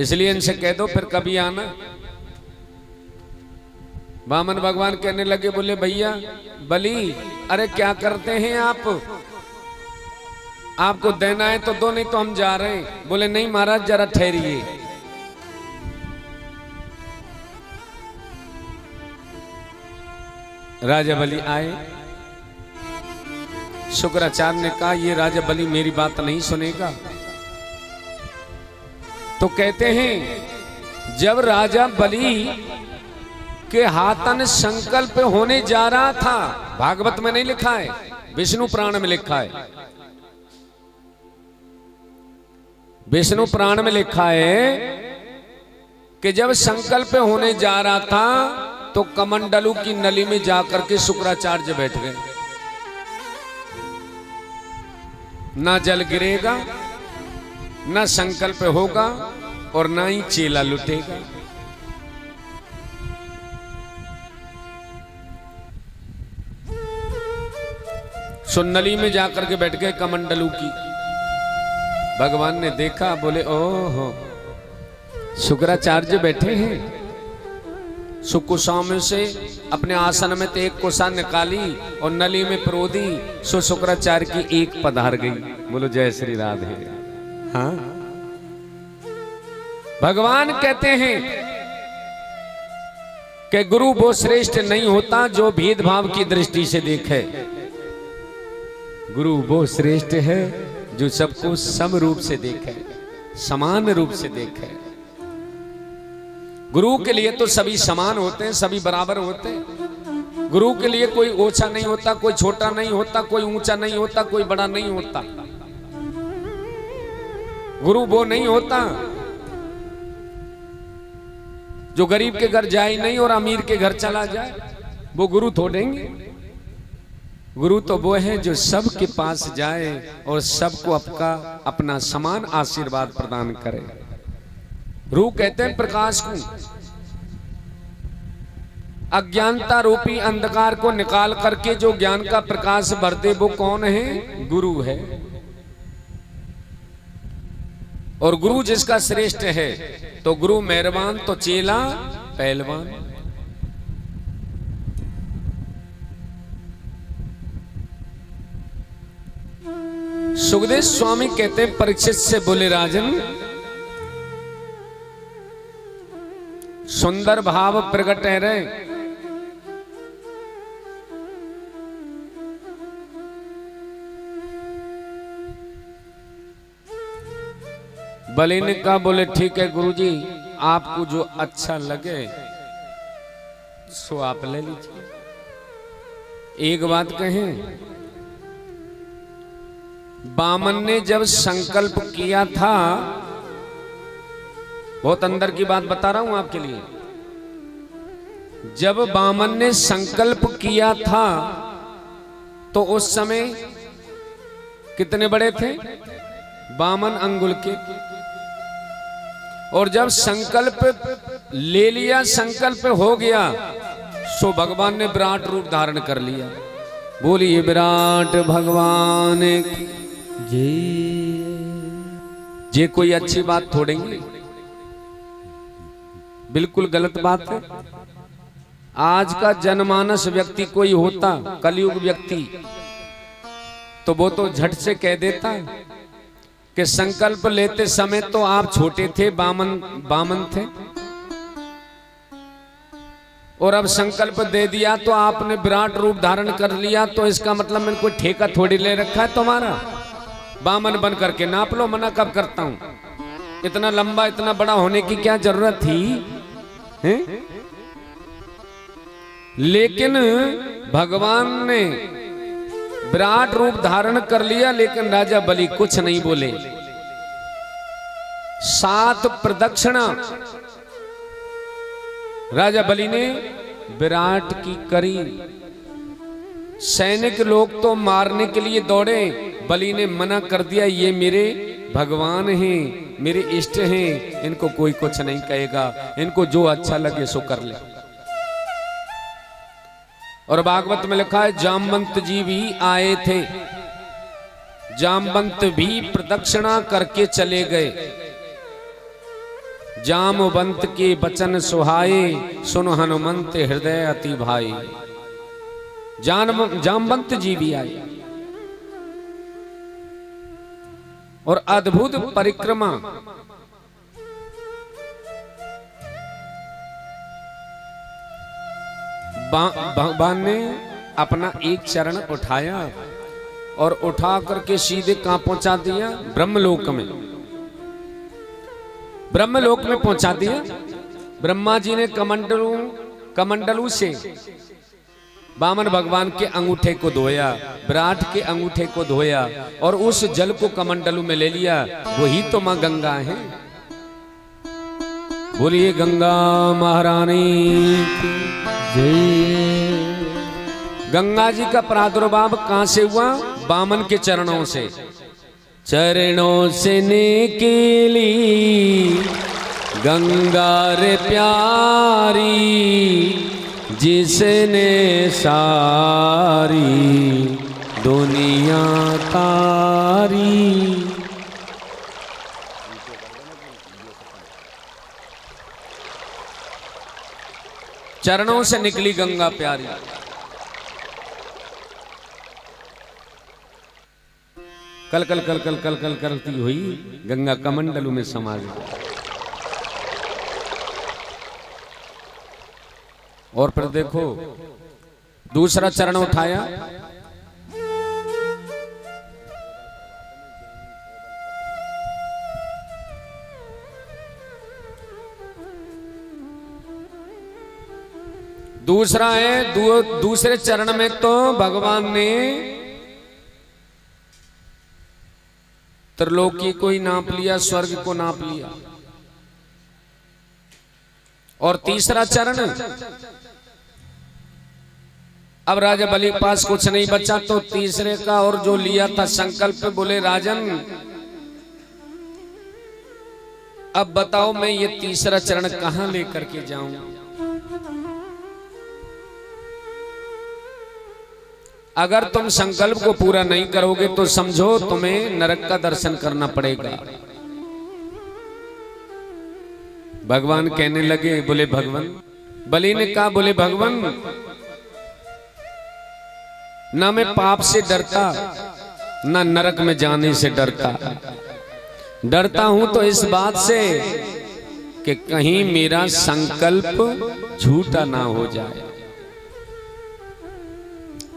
इसलिए इनसे कह दो फिर कभी आना। वामन भगवान कहने लगे, बोले भैया बलि, अरे क्या करते हैं आप? आपको देना है तो दो, नहीं तो हम जा रहे हैं। बोले नहीं महाराज, जरा ठहरिए। राजा बलि आए। शुक्राचार्य ने कहा, ये राजा बलि मेरी बात नहीं सुनेगा। तो कहते हैं जब राजा बलि के हाथन संकल्प होने जा रहा था, भागवत में नहीं लिखा है, विष्णु पुराण में लिखा है। विष्णु पुराण में लिखा है कि जब संकल्प होने जा रहा था तो कमंडलू की नली में जाकर के शुक्राचार्य बैठ गए। ना जल गिरेगा, ना संकल्प होगा, और ना ही चेला लुटेगा। सो नली में जाकर के बैठ गए कमंडलू की। भगवान ने देखा, बोले ओहो, शुक्राचार्य बैठे हैं। सुकुशा में से अपने आसन में तो एक कुशा निकाली और नली में परो दी। सो शुक्राचार्य की एक पधार गई। बोलो जय श्री राधे। हाँ, भगवान कहते हैं कि गुरु वो श्रेष्ठ नहीं होता जो भेदभाव की दृष्टि से देखे। गुरु वो श्रेष्ठ है जो सबको सम रूप से देखे, समान रूप से देखे। गुरु के लिए तो सभी समान होते हैं, सभी बराबर होते हैं। गुरु के लिए कोई ओछा नहीं होता, कोई छोटा नहीं होता, कोई ऊंचा नहीं होता, कोई बड़ा नहीं होता। गुरु वो नहीं होता जो गरीब के घर जाए नहीं और अमीर के घर चला जाए, वो गुरु थोड़ेंगे। गुरु तो वो है जो सबके पास जाए और सबको अपना समान आशीर्वाद प्रदान करे। रूह कहते हैं प्रकाश को, अज्ञानता रूपी अंधकार को निकाल करके जो ज्ञान का प्रकाश भर दे, वो कौन है? गुरु है। और गुरु जिसका श्रेष्ठ है, तो गुरु मेहरबान तो चेला पहलवान। सुखदेव स्वामी कहते हैं परीक्षित से, बोले राजन, सुंदर भाव प्रकट है रे। बलि ने कहा, बोले ठीक है गुरुजी, आपको जो अच्छा लगे सो आप ले लीजिए। एक बात कहें, बामन ने जब संकल्प किया था, बहुत अंदर की बात बता रहा हूं आपके लिए, जब बामन ने संकल्प किया था तो उस समय कितने बड़े थे? बामन अंगुल के। और जब संकल्प ले लिया, संकल्प हो गया, सो भगवान ने विराट रूप धारण कर लिया। बोलिए विराट भगवान जी। ये कोई अच्छी बात थोड़ेंगे, बिल्कुल गलत बात है। आज का जनमानस व्यक्ति कोई होता, कलयुग व्यक्ति, तो वो तो झट से कह देता कि संकल्प लेते समय तो आप छोटे थे, बामन थे, और अब संकल्प दे दिया तो आपने विराट रूप धारण कर लिया, तो इसका मतलब मैंने कोई ठेका थोड़ी ले रखा है तुम्हारा। बामन बन करके नाप लो, मना कब करता हूं। इतना लंबा इतना बड़ा होने की क्या जरूरत थी है? लेकिन भगवान ने विराट रूप धारण कर लिया, लेकिन राजा बलि कुछ नहीं बोले। 7 प्रदक्षिणा राजा बलि ने विराट की करी। सैनिक लोग तो मारने के लिए दौड़े, बलि ने मना कर दिया, ये मेरे भगवान हैं, मेरे इष्ट हैं, इनको कोई कुछ नहीं कहेगा, इनको जो अच्छा लगे सो कर ले। और भागवत में लिखा है, जामवंत जी भी आए थे, जामवंत भी प्रदक्षिणा करके चले गए। जामवंत के बचन सुहाए, सुन हनुमंत हृदय अति भाई। जामवंत जी भी आए और अद्भुत परिक्रमा। भगवान ने अपना एक चरण उठाया और उठा करके सीधे कहां पहुंचा दिया? ब्रह्मलोक में। ब्रह्मलोक में पहुंचा दिया। ब्रह्मा जी ने कमंडलू से वामन भगवान के अंगूठे को धोया, विराट के अंगूठे को धोया और उस जल को कमंडलू में ले लिया। वही तो मां गंगा है। बोलिए गंगा महारानी की जय। गंगा जी का प्रादुर्भाव कहां से हुआ? वामन के चरणों से। चरणों से निकली गंगा रे प्यारी, जिसने सारी दुनिया तारी। चरणों से निकली गंगा प्यारी। कल कल कल कल कल कल करती हुई गंगा कमंडलू में समा गई। और फिर देखो दूसरा चरण उठाया, दूसरा है दूसरे चरण में तो भगवान ने त्रिलोकी को ही नाप लिया, स्वर्ग को नाप लिया। और तीसरा चरण, अब राजा बलि के पास कुछ नहीं बचा तो तीसरे का और जो लिया था संकल्प, बोले राजन अब बताओ मैं ये तीसरा चरण कहां लेकर के जाऊं? अगर तुम संकल्प को पूरा नहीं करोगे तो समझो तुम्हें नरक का दर्शन करना पड़ेगा। भगवान कहने लगे, बोले भगवान, बलि ने कहा, बोले भगवान ना मैं पाप से डरता ना नरक में जाने से डरता। डरता हूं तो इस बात से कि कहीं मेरा संकल्प झूठा ना हो जाए।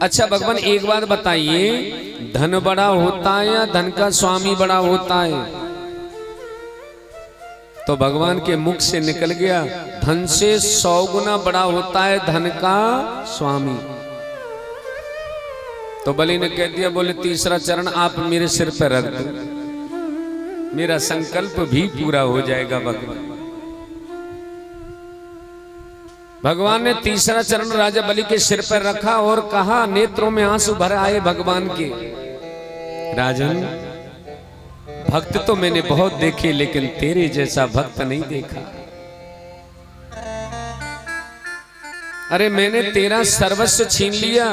अच्छा भगवान एक बात बताइए, धन बड़ा होता है या धन का स्वामी बड़ा होता है? तो भगवान के मुख से निकल गया, धन से 100 गुना बड़ा होता है धन का स्वामी। तो बलि ने कह दिया, बोले तीसरा चरण आप मेरे सिर पर रख दो, मेरा संकल्प भी पूरा हो जाएगा। भगवान ने तीसरा चरण राजा बलि के सिर पर रखा और कहा, नेत्रों में आंसू भर आए भगवान के, राजन भक्त तो मैंने बहुत देखे लेकिन तेरे जैसा भक्त नहीं देखा। अरे मैंने तेरा सर्वस्व छीन लिया,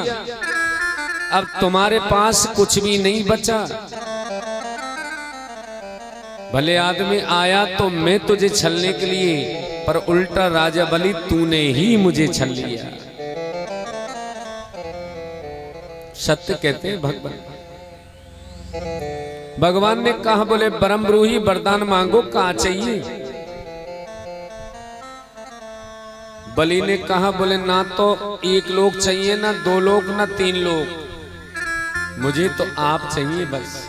अब तुम्हारे पास कुछ भी नहीं बचा। भले आदमी आया तो मैं तुझे छलने के लिए, पर उल्टा राजा बलि तूने ही मुझे छल लिया। सत्य कहते हैं भगवान। भगवान ने कहा, बोले ब्रह्मरूही वरदान मांगो, कहां चाहिए? बलि ने कहा, बोले ना तो 1 लोक चाहिए, ना 2 लोक, ना 3 लोक, मुझे तो आप चाहिए बस।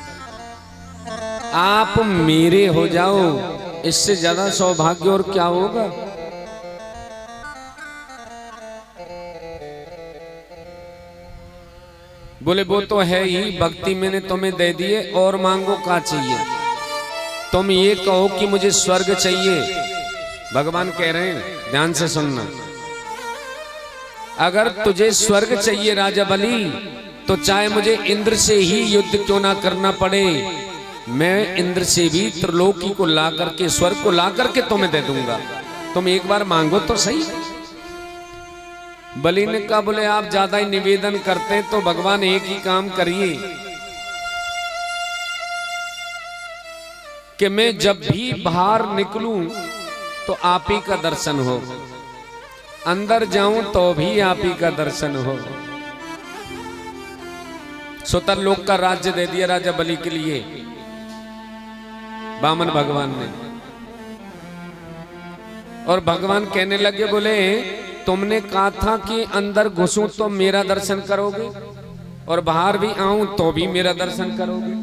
आप मेरे हो जाओ, इससे ज्यादा सौभाग्य और क्या होगा? बोले वो तो है ही, भक्ति मैंने तुम्हें दे दिए, और मांगो क्या चाहिए? तुम ये कहो कि मुझे स्वर्ग चाहिए। भगवान कह रहे हैं, ध्यान से सुनना, अगर तुझे स्वर्ग चाहिए राजा बलि, तो चाहे मुझे इंद्र से ही युद्ध क्यों ना करना पड़े, मैं इंद्र से भी त्रिलोकी को ला करके, स्वर्ग को ला करके तुम्हें दे दूंगा। तुम एक बार मांगो तो सही। बलि ने कहा, बोले आप ज्यादा ही निवेदन करते हैं, तो भगवान एक ही काम करिए कि मैं जब भी बाहर निकलूं तो आप ही का दर्शन हो, अंदर जाऊं तो भी आप ही का दर्शन हो। सुतर लोक का राज्य दे दिया राजा बलि के लिए वामन भगवान ने। और भगवान कहने लगे, बोले तुमने कहा था कि अंदर घुसूं तो मेरा दर्शन करोगे और बाहर भी आऊं तो भी मेरा दर्शन करोगे।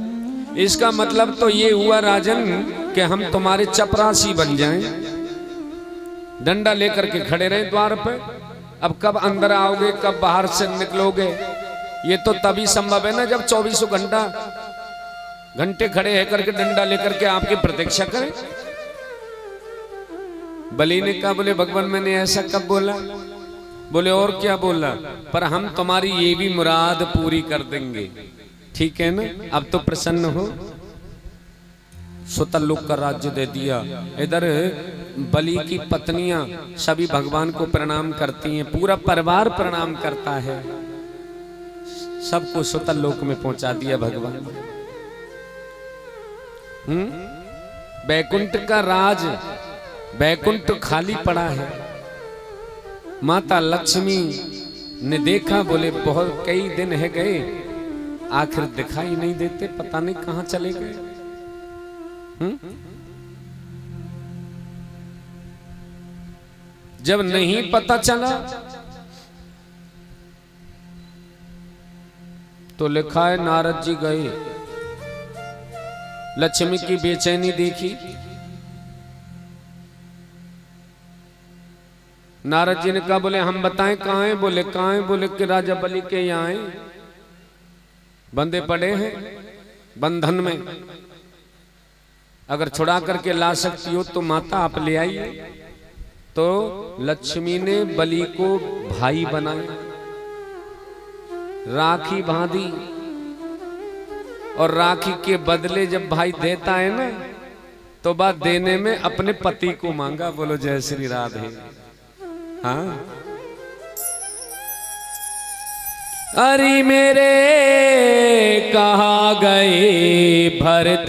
इसका मतलब तो ये हुआ राजन कि हम तुम्हारे चपरासी बन जाएं, डंडा लेकर के खड़े रहे द्वार पे। अब कब अंदर आओगे, कब बाहर से निकलोगे, ये तो तभी संभव है ना जब 24 घंटे खड़े है करके डंडा लेकर के आपकी प्रतीक्षा करें। बलि ने कहा, बोले भगवान मैंने ऐसा कब बोला? बोले और क्या बोला, पर हम तुम्हारी ये भी मुराद पूरी कर देंगे, ठीक है ना? अब तो प्रसन्न हो। सुतर लोक का राज्य दे दिया। इधर बलि की पत्नियां सभी भगवान को प्रणाम करती हैं, पूरा परिवार प्रणाम करता है, सबको सुतर लोक में पहुंचा दिया भगवान। बैकुंठ का राज, बैकुंठ खाली पड़ा है। माता लक्ष्मी ने देखा, बोले बहुत कई दिन है गए, आखिर दिखाई नहीं देते, पता नहीं कहां चले गए। जब नहीं पता चला तो लिखा है नारद जी गए, लक्ष्मी की बेचैनी देखी। नारद जी ने कहा, बोले हम बताएं कहां है? बोले कहां है? बोले कि राजा बलि के यहां है, बंदे पड़े हैं बंधन में, अगर छुड़ा करके ला सकती हो तो माता आप ले आइए। तो लक्ष्मी ने बलि को भाई बनाया, राखी बांधी, और राखी के बदले जब भाई देता है ना, तो बात देने में अपने पति को मांगा। बोलो जय श्री राधे। हाँ, अरे मेरे कहाँ गए भरतार,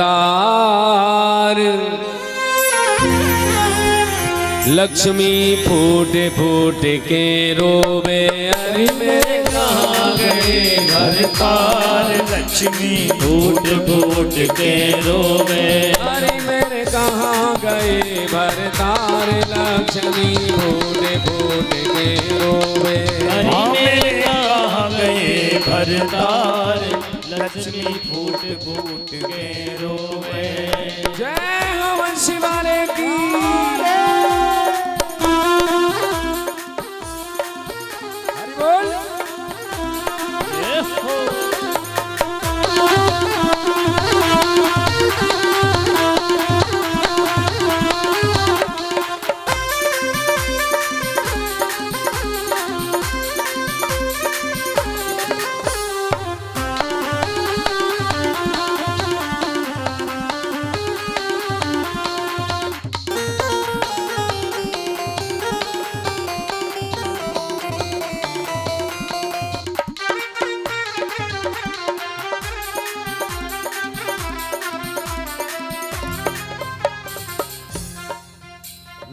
लक्ष्मी फूट फूट के रोवे। अरे मेरे कहाँ गए भरतार, लक्ष्मी फूट फूट के रोवे। अरे मेरे कहाँ गए भरतार, लक्ष्मी फूट फूट के रोवे। मेरे कहाँ गए भरतार, लक्ष्मी फूट फूट के रोवे। जय हो वंशी वाले की। हरि बोल।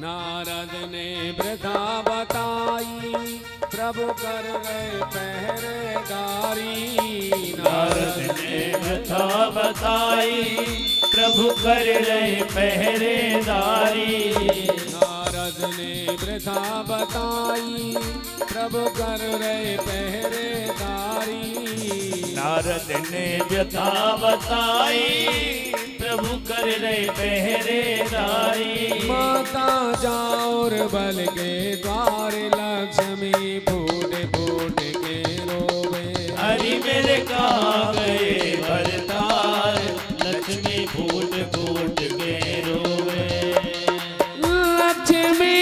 नारद ने वृथा बताई, प्रभु कर गए पहरेदारी। नारद ने वृथा बताई, प्रभु कर रहे पहरेदारी। नारद ने वृथा बताई, प्रभु कर रहे पहरेदारी। नारद ने व्यथा बताई, प्रभु कर रहे पहरेदारी। माता जाओर बल के द्वार, लक्ष्मी फूट फूट के रोवे। हरि मेरे कहाँ गए भरतार, लक्ष्मी फूट फूट के रोवे। लक्ष्मी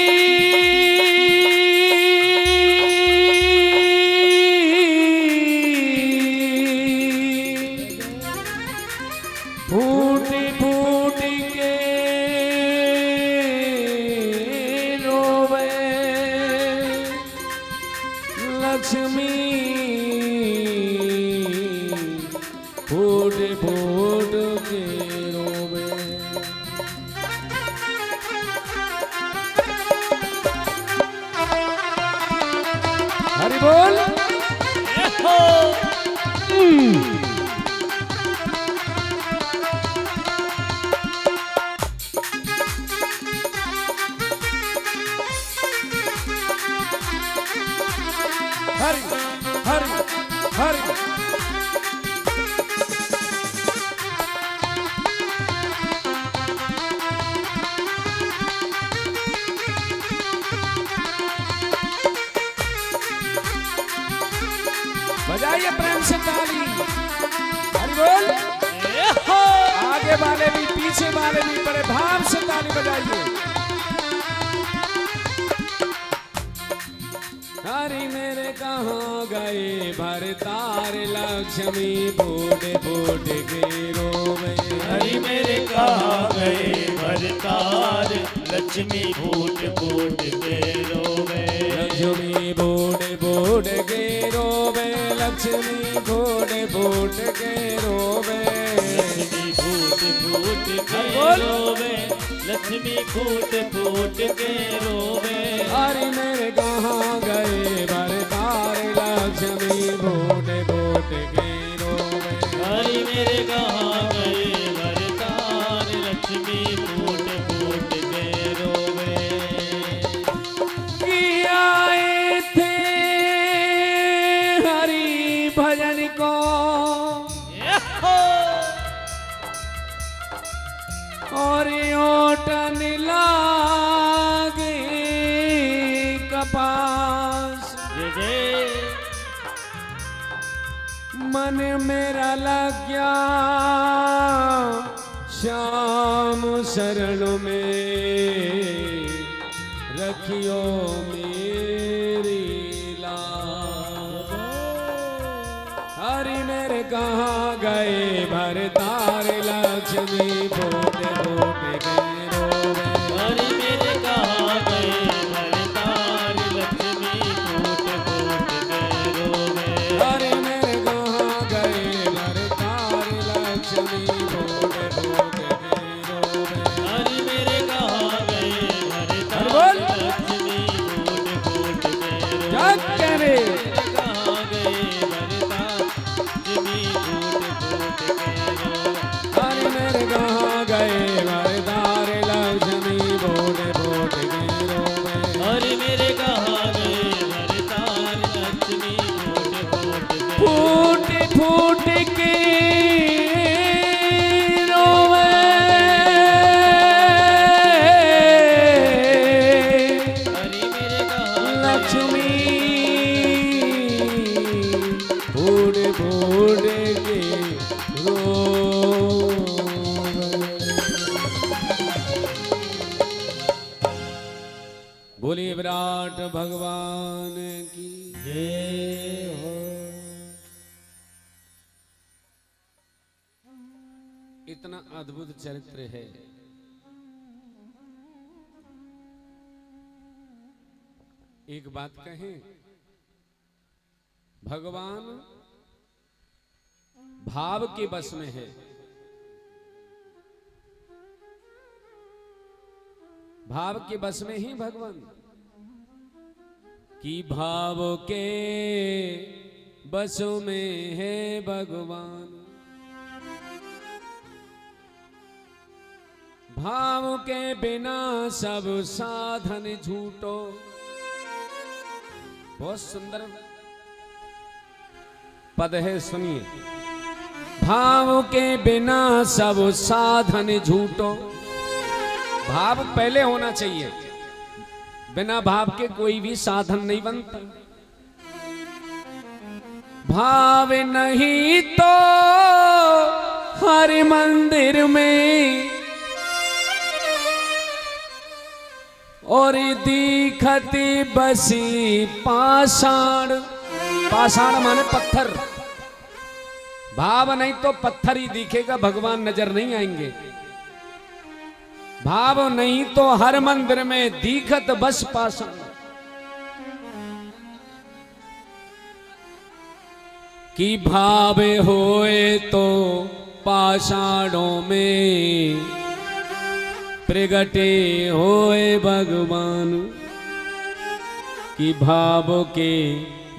फूट फूट के रोवे। लक्ष्मी फूट फूट के रोवे। हरि हरि हरि बजाइए प्रेम से ताली। हरि बोल। आगे वाले भी पीछे वाले भी बड़े भाव से ताली बजाइए। हरि मेरे कहाँ गए भरतार लक्ष्मी फूट फूट के रोवे। हरि मेरे कहाँ गए भरतार लक्ष्मी फूट फूट के रोवे। लक्ष्मी फूट फूट के रोवे। लक्ष्मी फूट फूट के रोवे। लक्ष्मी फूट फूट के रोवे। लक्ष्मी फूट फूट के रोवे। हरि मेरे कहाँ गए भरतार लक्ष्मी फूट फूट के रोवे। हरि मेरे कहाँ गए भरतार लक्ष्मी फूट फूट के रोवे। कि आए थे हरि भजन को और ओटन लागे कपास। मन मेरा लग गया श्याम शरण में। रखियो मेरी लाज। हरि मेरे कहाँ गए भरतार लक्ष्मी फूट फूट के रोवे। हरि मेरे कहाँ गए भरतार लक्ष्मी फूट फूट के रोवे। हरि मेरे कहाँ गए भरतार लक्ष्मी फूट फूट के रोवे। हरि मेरे कहाँ गए भरतार बोल। लक्ष्मी फूट फूट के रोवे। जग करे कहाँ गए भरतार लक्ष्मी फूट फूट के रोवे। हरि मेरे कहाँ गए भरतार लक्ष्मी फूट फूट के रोवे। हरि मेरे कहाँ गए भरतार लक्ष्मी फूट फूट के फूट फूट के रोवे। हरि मेरे कहाँ लक्ष्मी फूट फूट के रोवे। बोलिए विराट भगवान की जय हो। इतना अद्भुत चरित्र है। एक बात कहें, भगवान भाव के बस में है। भाव के बस में ही भगवान कि भाव के बसों में है भगवान। भाव के बिना सब साधन झूठो। बहुत सुंदर पद है, सुनिए। भाव के बिना सब साधन झूठो। भाव पहले होना चाहिए। बिना भाव के कोई भी साधन नहीं बनता। भाव नहीं तो हर मंदिर में और दिखती बसी पाषाण। पाषाण माने पत्थर। भाव नहीं तो पत्थर ही दिखेगा, भगवान नजर नहीं आएंगे। भाव नहीं तो हर मंदिर में दिखत बस पाषाण। कि भाव होए तो पाषाणों में प्रगटे होए भगवान। कि भाव के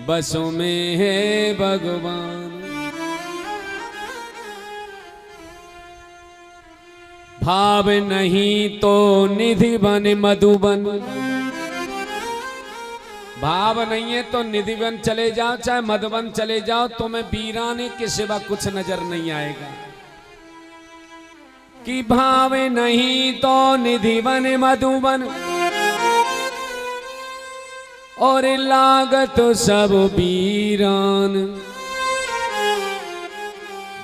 बसों में है भगवान। भाव नहीं तो निधि बन मधुबन। भाव नहीं है तो निधिवन चले जाओ चाहे मधुवन चले जाओ, तुम्हें वीराने के सिवा कुछ नजर नहीं आएगा। कि भावे नहीं तो निधिवन मधुवन और लागत सब वीरान।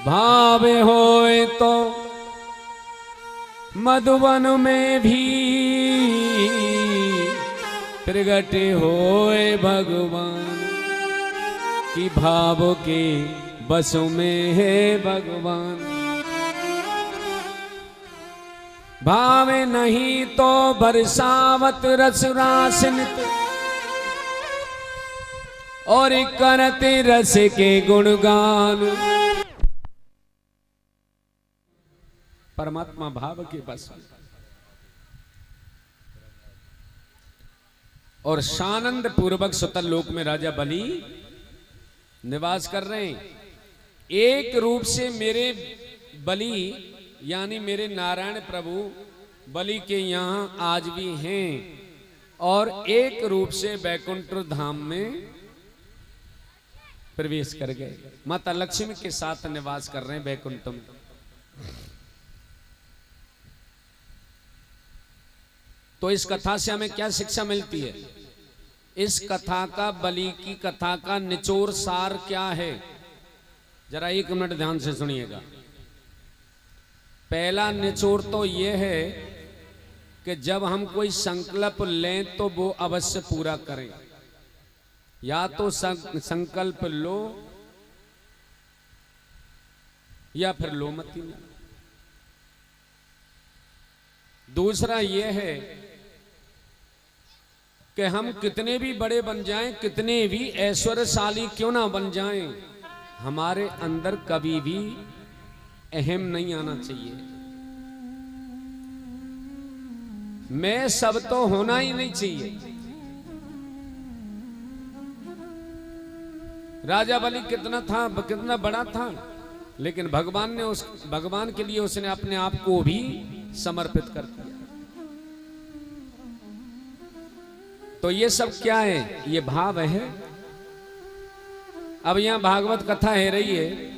भावे होए तो मधुवन में भी प्रगटे होए भगवान। कि भाव के बस में है भगवान। भावे नहीं तो बरसावत रस रासनित और करते रस के गुणगान। परमात्मा भाव के बस में और सानंद पूर्वक सुतल लोक में राजा बलि निवास कर रहे हैं। एक रूप से मेरे बलि यानी मेरे नारायण प्रभु बलि के यहाँ आज भी हैं और एक रूप से बैकुंठ धाम में प्रवेश कर गए। माता लक्ष्मी के साथ निवास कर रहे हैं बैकुंठ में। तो इस कथा से हमें क्या शिक्षा मिलती है? इस कथा का, बलि की कथा का निचोड़ सार क्या है? जरा एक मिनट ध्यान से सुनिएगा। पहला निचोड़ तो यह है कि जब हम कोई संकल्प लें तो वो अवश्य पूरा करें। या तो संकल्प लो या फिर लो मत ही नहीं। दूसरा यह है कि हम कितने भी बड़े बन जाएं, कितने भी ऐश्वर्यशाली क्यों ना बन जाएं, हमारे अंदर कभी भी अहम नहीं आना चाहिए। मैं सब तो होना ही नहीं चाहिए। राजा बलि कितना बड़ा था, लेकिन भगवान के लिए उसने अपने आप को भी समर्पित कर दिया। तो ये सब क्या है? ये भाव है। अब यहां भागवत कथा है रही है।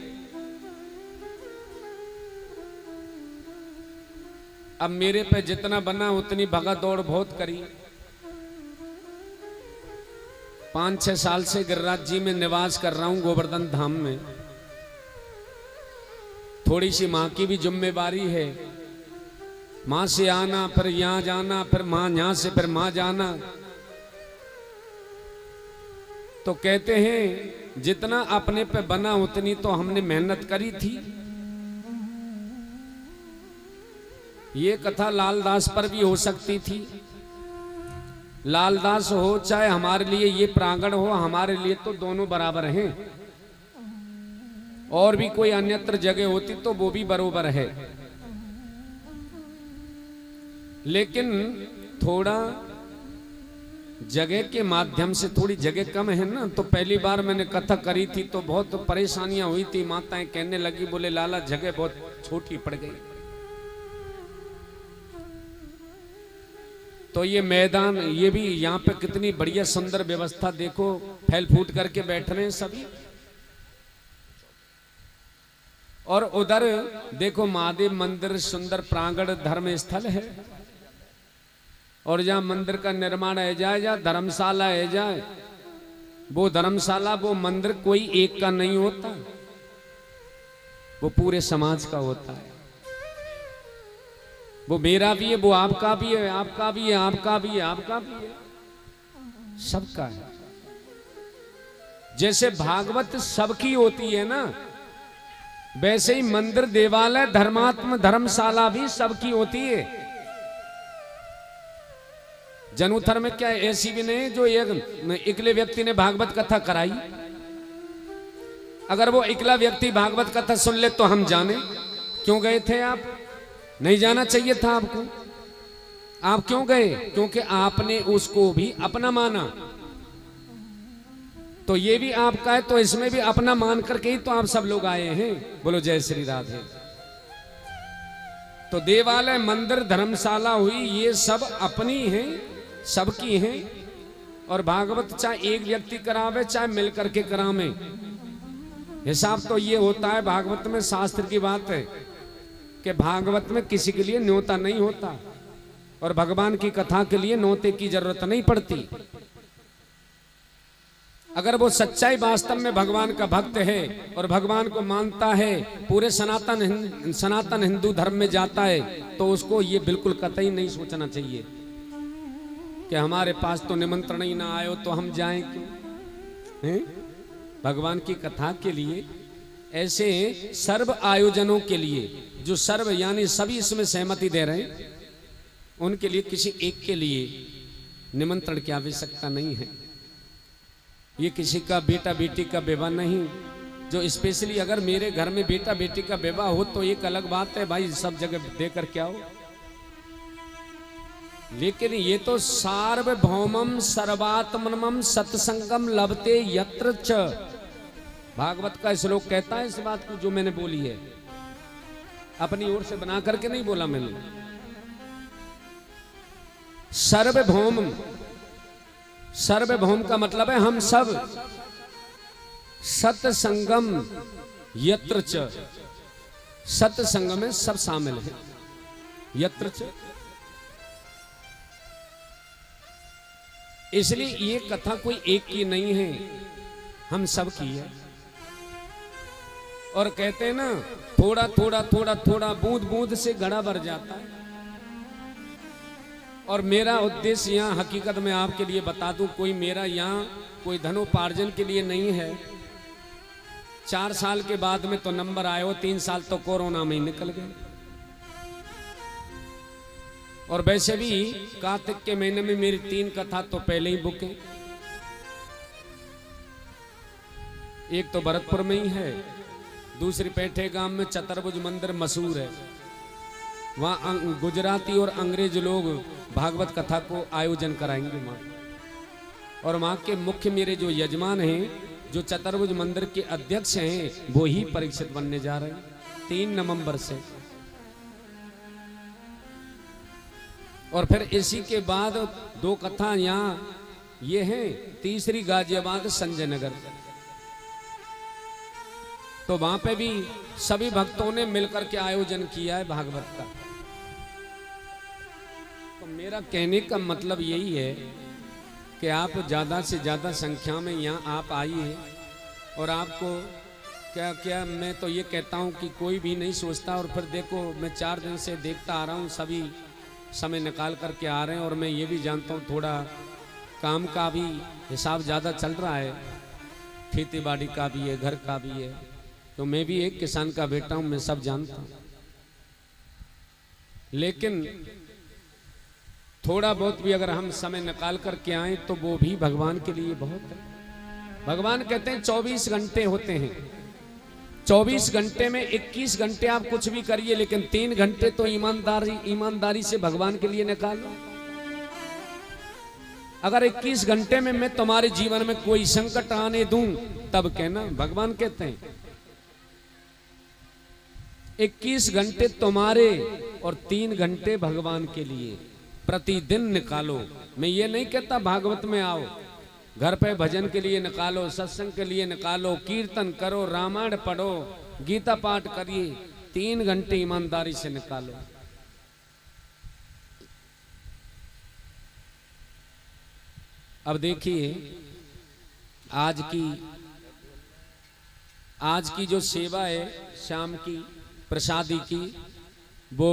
अब मेरे पे जितना बना उतनी भगा दौड़ बहुत करी। 5-6 साल से गिरिराज जी में निवास कर रहा हूं गोवर्धन धाम में। थोड़ी सी मां की भी जिम्मेवारी है। मां से आना, फिर यहां जाना, फिर मां यहां से फिर मां जाना। तो कहते हैं जितना अपने पे बना उतनी तो हमने मेहनत करी थी। ये कथा लालदास पर भी हो सकती थी। लालदास हो चाहे हमारे लिए ये प्रांगण हो, हमारे लिए तो दोनों बराबर हैं। और भी कोई अन्यत्र जगह होती तो वो भी बराबर है। लेकिन थोड़ा जगह के माध्यम से थोड़ी जगह कम है ना। तो पहली बार मैंने कथा करी थी तो बहुत परेशानियां हुई थी। माताएं कहने लगी, बोले लाला जगह बहुत छोटी पड़ गई। तो ये मैदान, ये भी यहाँ पे कितनी बढ़िया सुंदर व्यवस्था देखो, फैल फूट करके बैठ रहे हैं सभी। और उधर देखो महादेव मंदिर, सुंदर प्रांगण धर्म स्थल है। और जहां मंदिर का निर्माण है जाए, जहां धर्मशाला है जाए, वो धर्मशाला, वो मंदिर कोई एक का नहीं होता, वो पूरे समाज का होता है। वो मेरा भी है, वो आपका भी है, आपका भी है, आपका भी है, आपका भी है, सबका है। जैसे भागवत सबकी होती है ना, वैसे ही मंदिर, देवालय, धर्मात्म, धर्मशाला भी सबकी होती है। जनुथर में क्या ऐसी भी नहीं जो एक इकले व्यक्ति ने भागवत कथा कराई। अगर वो इकला व्यक्ति भागवत कथा सुन ले तो हम जाने। क्यों गए थे आप? नहीं जाना चाहिए था आपको। आप क्यों गए? क्योंकि आपने उसको भी अपना माना। तो ये भी आपका है, तो इसमें भी अपना मान करके ही तो आप सब लोग आए हैं। बोलो जय श्री राधे। तो देवालय, मंदिर, धर्मशाला हुई, ये सब अपनी हैं, सबकी हैं। और भागवत चाहे एक व्यक्ति करावे चाहे मिल करके करावे, हिसाब तो ये होता है। भागवत में शास्त्र की बात है कि भागवत में किसी के लिए न्योता नहीं होता और भगवान की कथा के लिए न्योते की जरूरत नहीं पड़ती। अगर वो सच्चाई वास्तव में भगवान का भक्त है और भगवान को मानता है, पूरे सनातन हिंदू धर्म में जाता है, तो उसको ये बिल्कुल कतई नहीं सोचना चाहिए कि हमारे पास तो निमंत्रण ही ना आयो तो हम जाएं क्यों। हैं? भगवान की कथा के लिए ऐसे सर्व आयोजनों के लिए, जो सर्व यानी सभी इसमें सहमति दे रहे हैं, उनके लिए किसी एक के लिए निमंत्रण की आवश्यकता नहीं है। ये किसी का बेटा बेटी का विवाह नहीं, जो स्पेशली अगर मेरे घर में बेटा बेटी का विवाह हो तो एक अलग बात है भाई, सब जगह देकर क्या हो। लेकिन ये तो सार्वभौमम सर्वात्मनम सत्संगम लभते यत्र च, भागवत का श्लोक कहता है इस बात को जो मैंने बोली है, अपनी ओर से बना करके नहीं बोला मैंने। सार्वभौम, सार्वभौम का मतलब है हम सब, सत्संगम यत्र च, सत्संग में सब शामिल है, यत्र च। इसलिए ये कथा कोई एक की नहीं है, हम सब की है। और कहते हैं ना, थोड़ा थोड़ा थोड़ा थोड़ा बूंद बूंद से घड़ा भर जाता है। और मेरा उद्देश्य यहाँ हकीकत में आपके लिए बता दूं, कोई मेरा यहाँ कोई धनोपार्जन के लिए नहीं है। 4 साल के बाद में तो नंबर आए हो, 3 साल तो कोरोना में ही निकल गए। और वैसे भी कार्तिक के महीने में मेरी 3 कथा तो पहले ही बुक है। एक तो भरतपुर में ही है, दूसरी पेठे गांव में चतुर्भुज मंदिर मशहूर है, वहाँ गुजराती और अंग्रेज लोग भागवत कथा को आयोजन कराएंगे वहाँ। और वहाँ के मुख्य मेरे जो यजमान हैं, जो चतुर्भुज मंदिर के अध्यक्ष हैं, वो ही परीक्षित बनने जा रहे हैं 3 नवंबर से। और फिर इसी के बाद 2 कथा यहाँ ये हैं, तीसरी गाजियाबाद संजय नगर। तो वहां पे भी सभी भक्तों ने मिलकर के आयोजन किया है भागवत का। तो मेरा कहने का मतलब यही है कि आप ज़्यादा से ज़्यादा संख्या में यहाँ आप आइए। और आपको क्या क्या मैं तो ये कहता हूँ कि कोई भी नहीं सोचता। और फिर देखो, मैं 4 दिन से देखता आ रहा हूँ, सभी समय निकाल करके आ रहे हैं। और मैं ये भी जानता हूँ थोड़ा काम का भी हिसाब ज़्यादा चल रहा है, खेती बाड़ी का भी है, घर का भी है। तो मैं भी एक किसान का बेटा हूँ, मैं सब जानता हूँ। लेकिन थोड़ा बहुत भी अगर हम समय निकाल करके आए तो वो भी भगवान के लिए बहुत है। भगवान कहते हैं 24 घंटे होते हैं, 24 घंटे में 21 घंटे आप कुछ भी करिए, लेकिन 3 घंटे तो ईमानदारी से भगवान के लिए निकालो। अगर 21 घंटे में मैं तुम्हारे जीवन में कोई संकट आने दूं तब कहना, भगवान कहते हैं 21 घंटे तुम्हारे और 3 घंटे भगवान के लिए प्रतिदिन निकालो। मैं ये नहीं कहता भागवत में आओ, घर पे भजन के लिए निकालो, सत्संग के लिए निकालो, कीर्तन करो, रामायण पढ़ो, गीता पाठ करिए, 3 घंटे ईमानदारी से निकालो। अब देखिए आज की जो सेवा है शाम की प्रसादी की, वो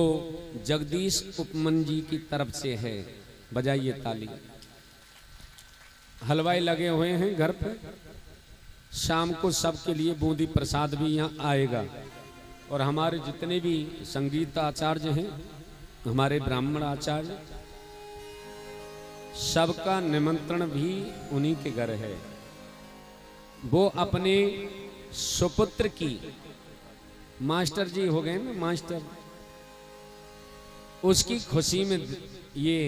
जगदीश उपमन जी की तरफ से है। बजाइए ताली। हलवाई लगे हुए हैं घर पे, शाम को सबके लिए बूंदी प्रसाद भी यहाँ आएगा। और हमारे जितने भी संगीत आचार्य हैं, हमारे ब्राह्मण आचार्य, सबका निमंत्रण भी उन्हीं के घर है। वो अपने सुपुत्र की, मास्टर जी हो गए ना मास्टर, उसकी खुशी में ये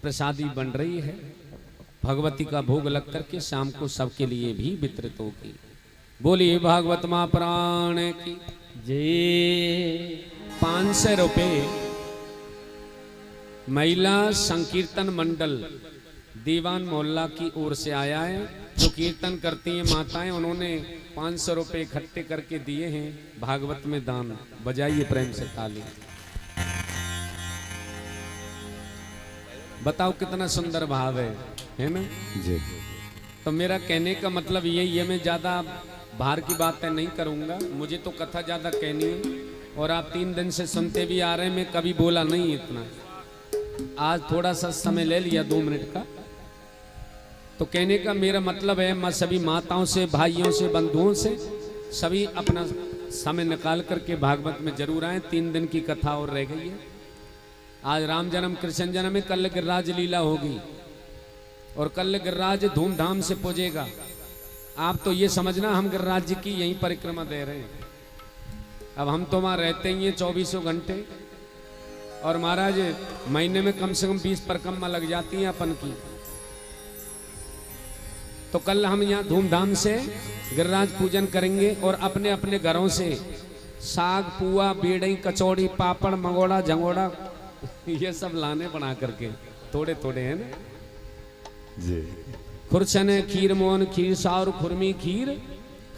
प्रसादी बन रही है। भगवती का भोग लग करके शाम को सबके लिए भी वितरित होगी। बोलिए भागवत मां प्राण की जय। 500 रुपये महिला संकीर्तन मंडल दीवान मोहल्ला की ओर से आया है। जो कीर्तन करती हैं माताएं, उन्होंने 500 रुपये इकट्ठे करके दिए हैं भागवत में दान। बजाइए प्रेम से ताली। बताओ कितना सुंदर भाव है ना जी। तो मेरा कहने का मतलब यही है, मैं ज़्यादा बाहर की बातें नहीं करूँगा, मुझे तो कथा ज़्यादा कहनी है और आप 3 दिन से सुनते भी आ रहे हैं। मैं कभी बोला नहीं इतना, आज थोड़ा सा समय ले लिया 2 मिनट का। तो कहने का मेरा मतलब है, मैं सभी माताओं से, भाइयों से, बंधुओं से सभी अपना समय निकाल करके भागवत में जरूर आए। 3 दिन की कथा और रह गई है। आज राम जन्म कृष्ण जन्म में, कल गिरिराज लीला होगी और कल गिरिराज धूमधाम से पूजेगा। आप तो ये समझना हम गिरिराज जी की यहीं परिक्रमा दे रहे हैं। अब हम तो वहाँ रहते ही हैं 24 घंटे, और महाराज महीने में कम से कम 20 परिक्रमा लग जाती हैं अपन की। तो कल हम यहाँ धूमधाम से गिरिराज पूजन करेंगे और अपने अपने घरों से साग, पुआ, बेड़ई, कचौड़ी, पापड़, मंगोड़ा, झंगोड़ा ये सब लाने बना करके, थोड़े थोड़े है ना जी। खुरचन, खीर मोहन, खीर सार, खुरमी खीर,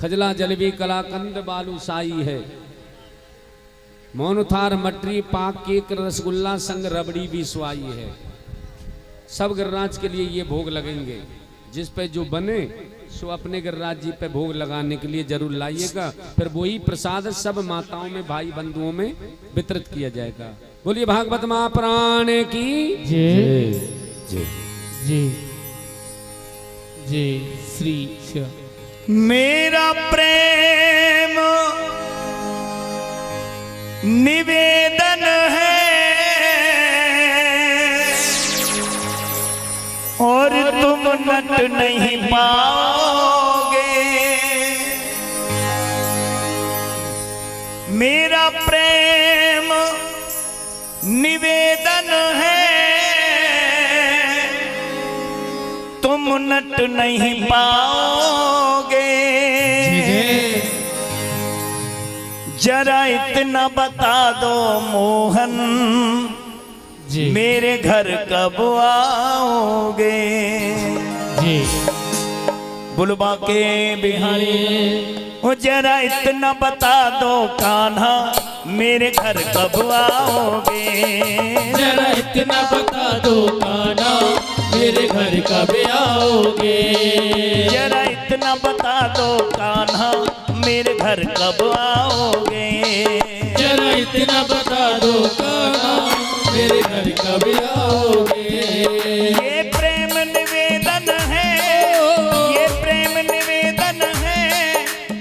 खजला, जलेबी, कलाकंद, बालू शाही है। मोहनथार, मटरी, पाक, केक, रसगुल्ला, संग रबड़ी भी स्वाई है। सब गिरिराज के लिए ये भोग लगेंगे। जिस पे जो बने सो अपने गिरिराज जी पे भोग लगाने के लिए जरूर लाइएगा। फिर वही प्रसाद सब माताओं में, भाई बंधुओं में वितरित किया जाएगा। बोलिए भागवत महापुराण की जय जय जय जय श्री श्याम। मेरा प्रेम निवेदन है और तुम नट नहीं पाओगे। मेरा प्रेम निवेदन है, तुम नट नहीं पाओगे। जरा इतना बता दो मोहन, मेरे घर कब आओगे। जी बुलबा के बिहारी, ओ जरा इतना बता दो कान्हा, मेरे घर कब आओगे। जरा इतना बता दो कान्हा, मेरे घर कब आओगे। जरा इतना बता दो कान्हा, मेरे घर कब आओगे। जरा इतना बता दो कान्हा, मेरे घर कब आओगे। ये प्रेम निवेदन है, ये प्रेम निवेदन है,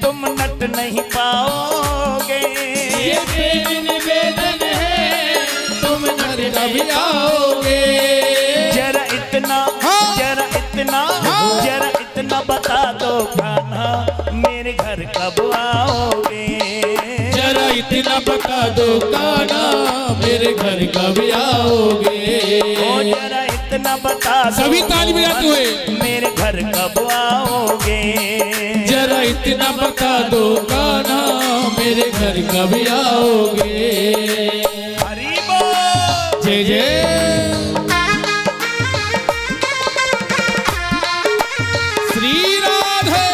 तुम नट नहीं पाओगे। ये प्रेम निवेदन है, तुम नट कब आओगे। जरा इतना, जरा इतना, जरा इतना बता दो कान्हा, मेरे घर कब आओगे। जरा इतना बता दो कान्हा, मेरे घर कब आओगे। ओ जरा इतना बता दो, सभी ताली बजाते हुए, मेरे घर कब आओगे। जरा इतना बता दो कान्हा, मेरे घर कब आओगे। हरि बोल। जय जय श्री राधे।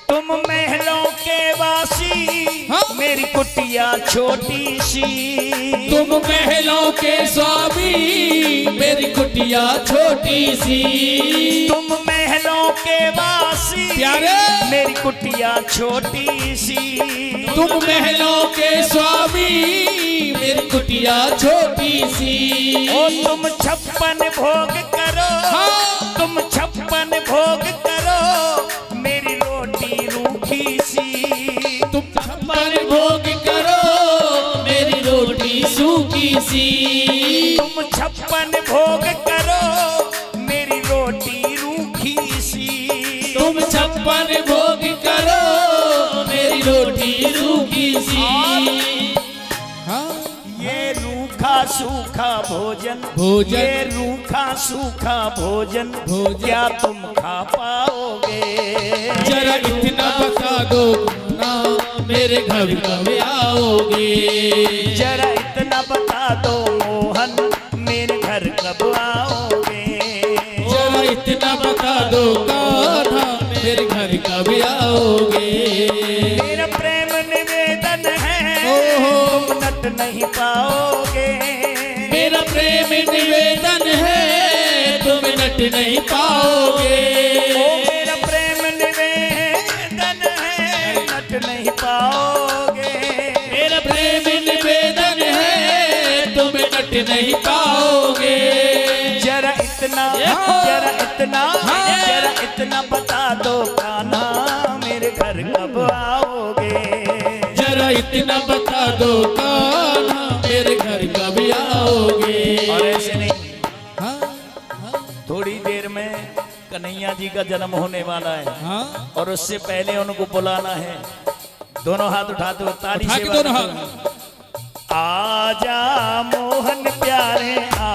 तुम महलों के वासी, मेरी कुटिया छोटी सी। तुम महलों के स्वामी, मेरी कुटिया छोटी सी। तुम महलों के वासी, प्यारे, मेरी कुटिया छोटी सी। तुम महलों के स्वामी, मेरी कुटिया छोटी सी। ओ तुम 56 भोग करो, तुम 56 भोग करो, मेरी रोटी रूखी सी। तुम 56 भोग करो, मेरी रोटी सूखी सी। तुम 56 भोग करो, मेरी रोटी रूखी सी। तुम 56 भोग करो, मेरी रोटी रूखी सी। ये रूखी रूखा सूखा भोजन भोजन। ये रूखा सूखा भोजन क्या तुम खा पाओगे? जरा इतना बता दो ना मेरे घर कब आओगे? जरा इतना बता दो मोहन मेरे घर कब आओगे? जरा इतना बता दो कान्हा मेरे घर कब आओगे? मेरा प्रेम निवेदन है ओहो। तुम नट नहीं पाओगे। मेरा प्रेम निवेदन है तुम नट नहीं पाओगे। मेरा प्रेम निवेदन है नट नहीं पाओगे। मेरा प्रेम निवेदन है तुम नट नहीं पाओगे। जरा इतना बता दो कान्हा मेरे घर कब आओगे? जरा इतना बता दो कान्हा मेरे घर कब आओगे? और ऐसे नहीं, हाँ थोड़ी देर में कन्हैया जी का जन्म होने वाला है हाँ और उससे पहले उनको बुलाना है। दोनों हाथ उठाते हुए ताली उठा से के दोनों हाथ। आजा मोहन प्यारे आ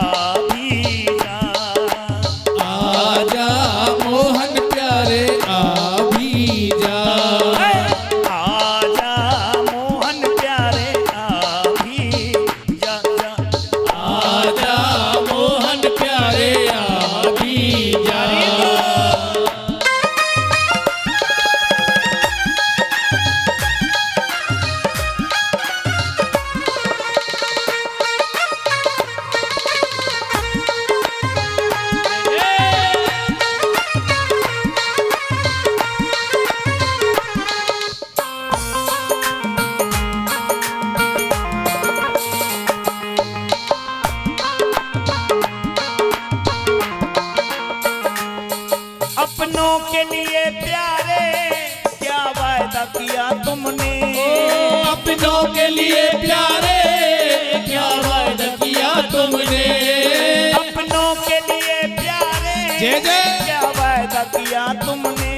भी जा। आजा मोहन प्यारे आ भी जा। आजा मोहन प्यारे आ भी जा। आजा मोहन प्यारे आ भी जा। अपनों के लिए प्यारे क्या वायदा किया तुमने? अपनों के लिए प्यारे क्या वायदा किया तुमने? अपनों के लिए प्यारे जय जय। क्या वायदा किया तुमने?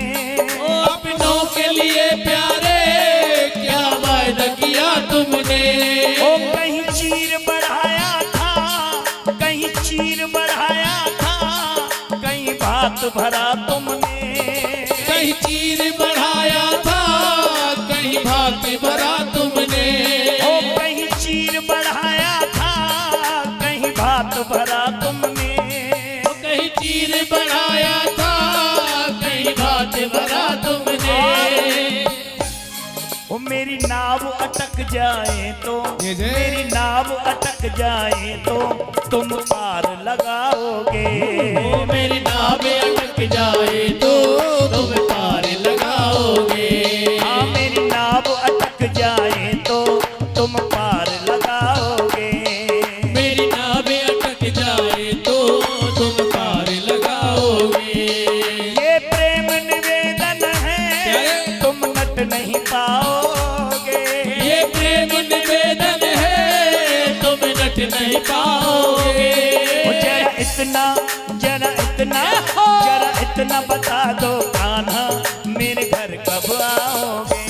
अपनों के लिए प्यारे क्या वायदा किया तुमने? ओ कहीं चीर बढ़ाया था, कहीं चीर बढ़ाया था, कहीं भात भरा तुमने। कहीं चीर बढ़ाया था कहीं भात भरा तुमने। ओ कहीं चीर बढ़ाया था, कहीं भात भरा तुमने। कहीं चीर बढ़ाया था कहीं भात भरा तुमने। ओ मेरी नाव अटक जाए तो, जय जय। मेरी नाव अटक जाए तो तुम पार लगाओगे। ओ मेरी नाव अटक जाए तो तुम पार लगाओगे। हाँ मेरी नाव अटक जाए तो तुम पार लगाओगे। मेरी नाव अटक जाए तो तुम पार लगाओगे। ये प्रेम निवेदन है क्या? तुम नट नहीं पाओगे। ये प्रेम निवेदन है तुम नट नहीं पाओगे। ओ जरा इतना बता दो कान्हा मेरे घर कब आओगे?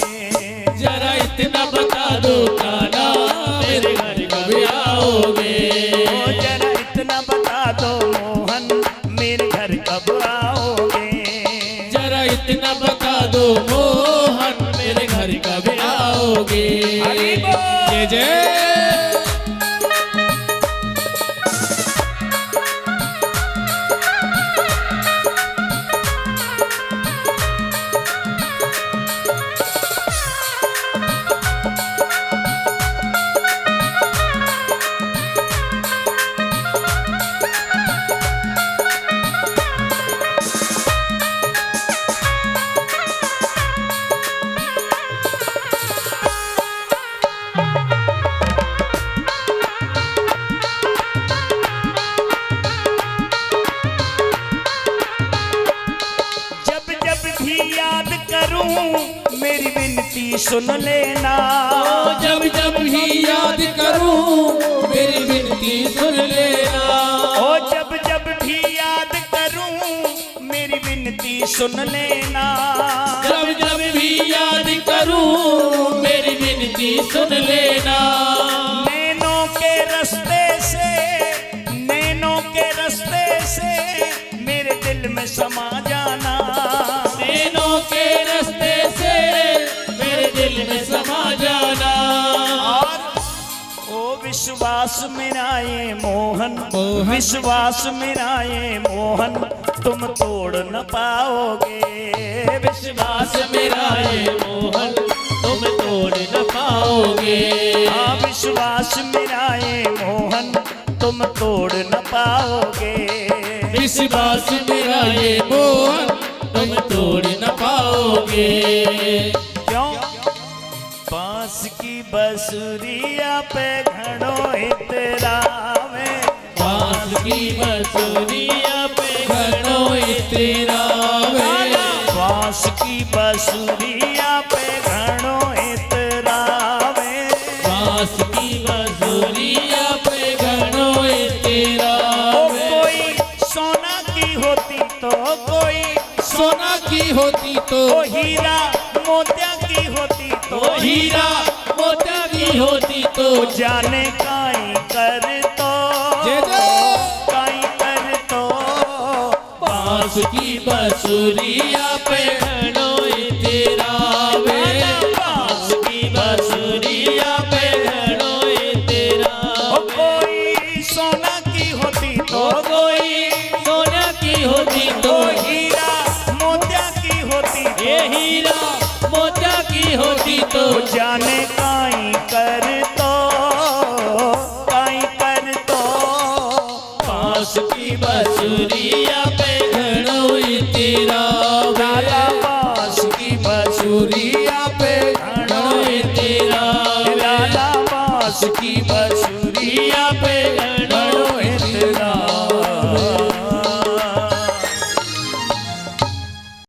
जरा इतना बता दो कान्हा मेरे घर कब आओगे? ओ जरा इतना बता दो मोहन मेरे घर कब आओगे? जरा इतना बता दो मोहन मेरे घर कब आओगे? हरि बोल। जय जय। मेरी विनती सुन लेना। जब जब भी याद करूं मेरी विनती सुन लेना। ओ जब जब भी याद करूं मेरी विनती सुन लेना। जब जब भी याद करूं मेरी विनती सुन लेना। नैनों के रास्ते समा जाना। नैनों के रास्ते से मेरे दिल में समा जाना। ओ विश्वास मेरा ये मोहन, मोहन। विश्वास मेरा ये मोहन, तुम तोड़ न पाओगे। विश्वास मेरा ये मोहन तुम तोड़ न पाओगे। हाँ विश्वास मेरा ये मोहन, तुम तोड़ न पाओगे। विश्वास मेरा ये मोहन तुम तोड़ न पाओगे। क्यों? बांस की बसुरिया पे घड़ो इतरावे। बांस की बसुरिया पे घड़ो इतरावे। बांस की बसुरिया पे घड़ो इतरावे। बांस की बसुरिया पे घड़ो ओ इतरावे। कोई सोना की होती तो, कोई सोना की होती तो, ओ हीरा मोतिया की होती तो, हीरा मोती की होती तो, जाने काई कर तो, जे जे। काई कर तो। बांस की बसुरिया पे घड़ो इतरावे। बांस की बसुरिया पे घड़ो ओ इतरावे। कोई सोना की होती तो, कोई सोना की होती तो, ओ हीरा मोतिया की होती तो, ये हीरा मोती की होती तो, जाने काई कर तो, काई कर तो। बांस की बसुरिया पे घड़ो इतरावे। लाला बांस की बसुरिया पे घड़ो घड़ो इतरावे। लाला बांस की बसुरिया पे घड़ो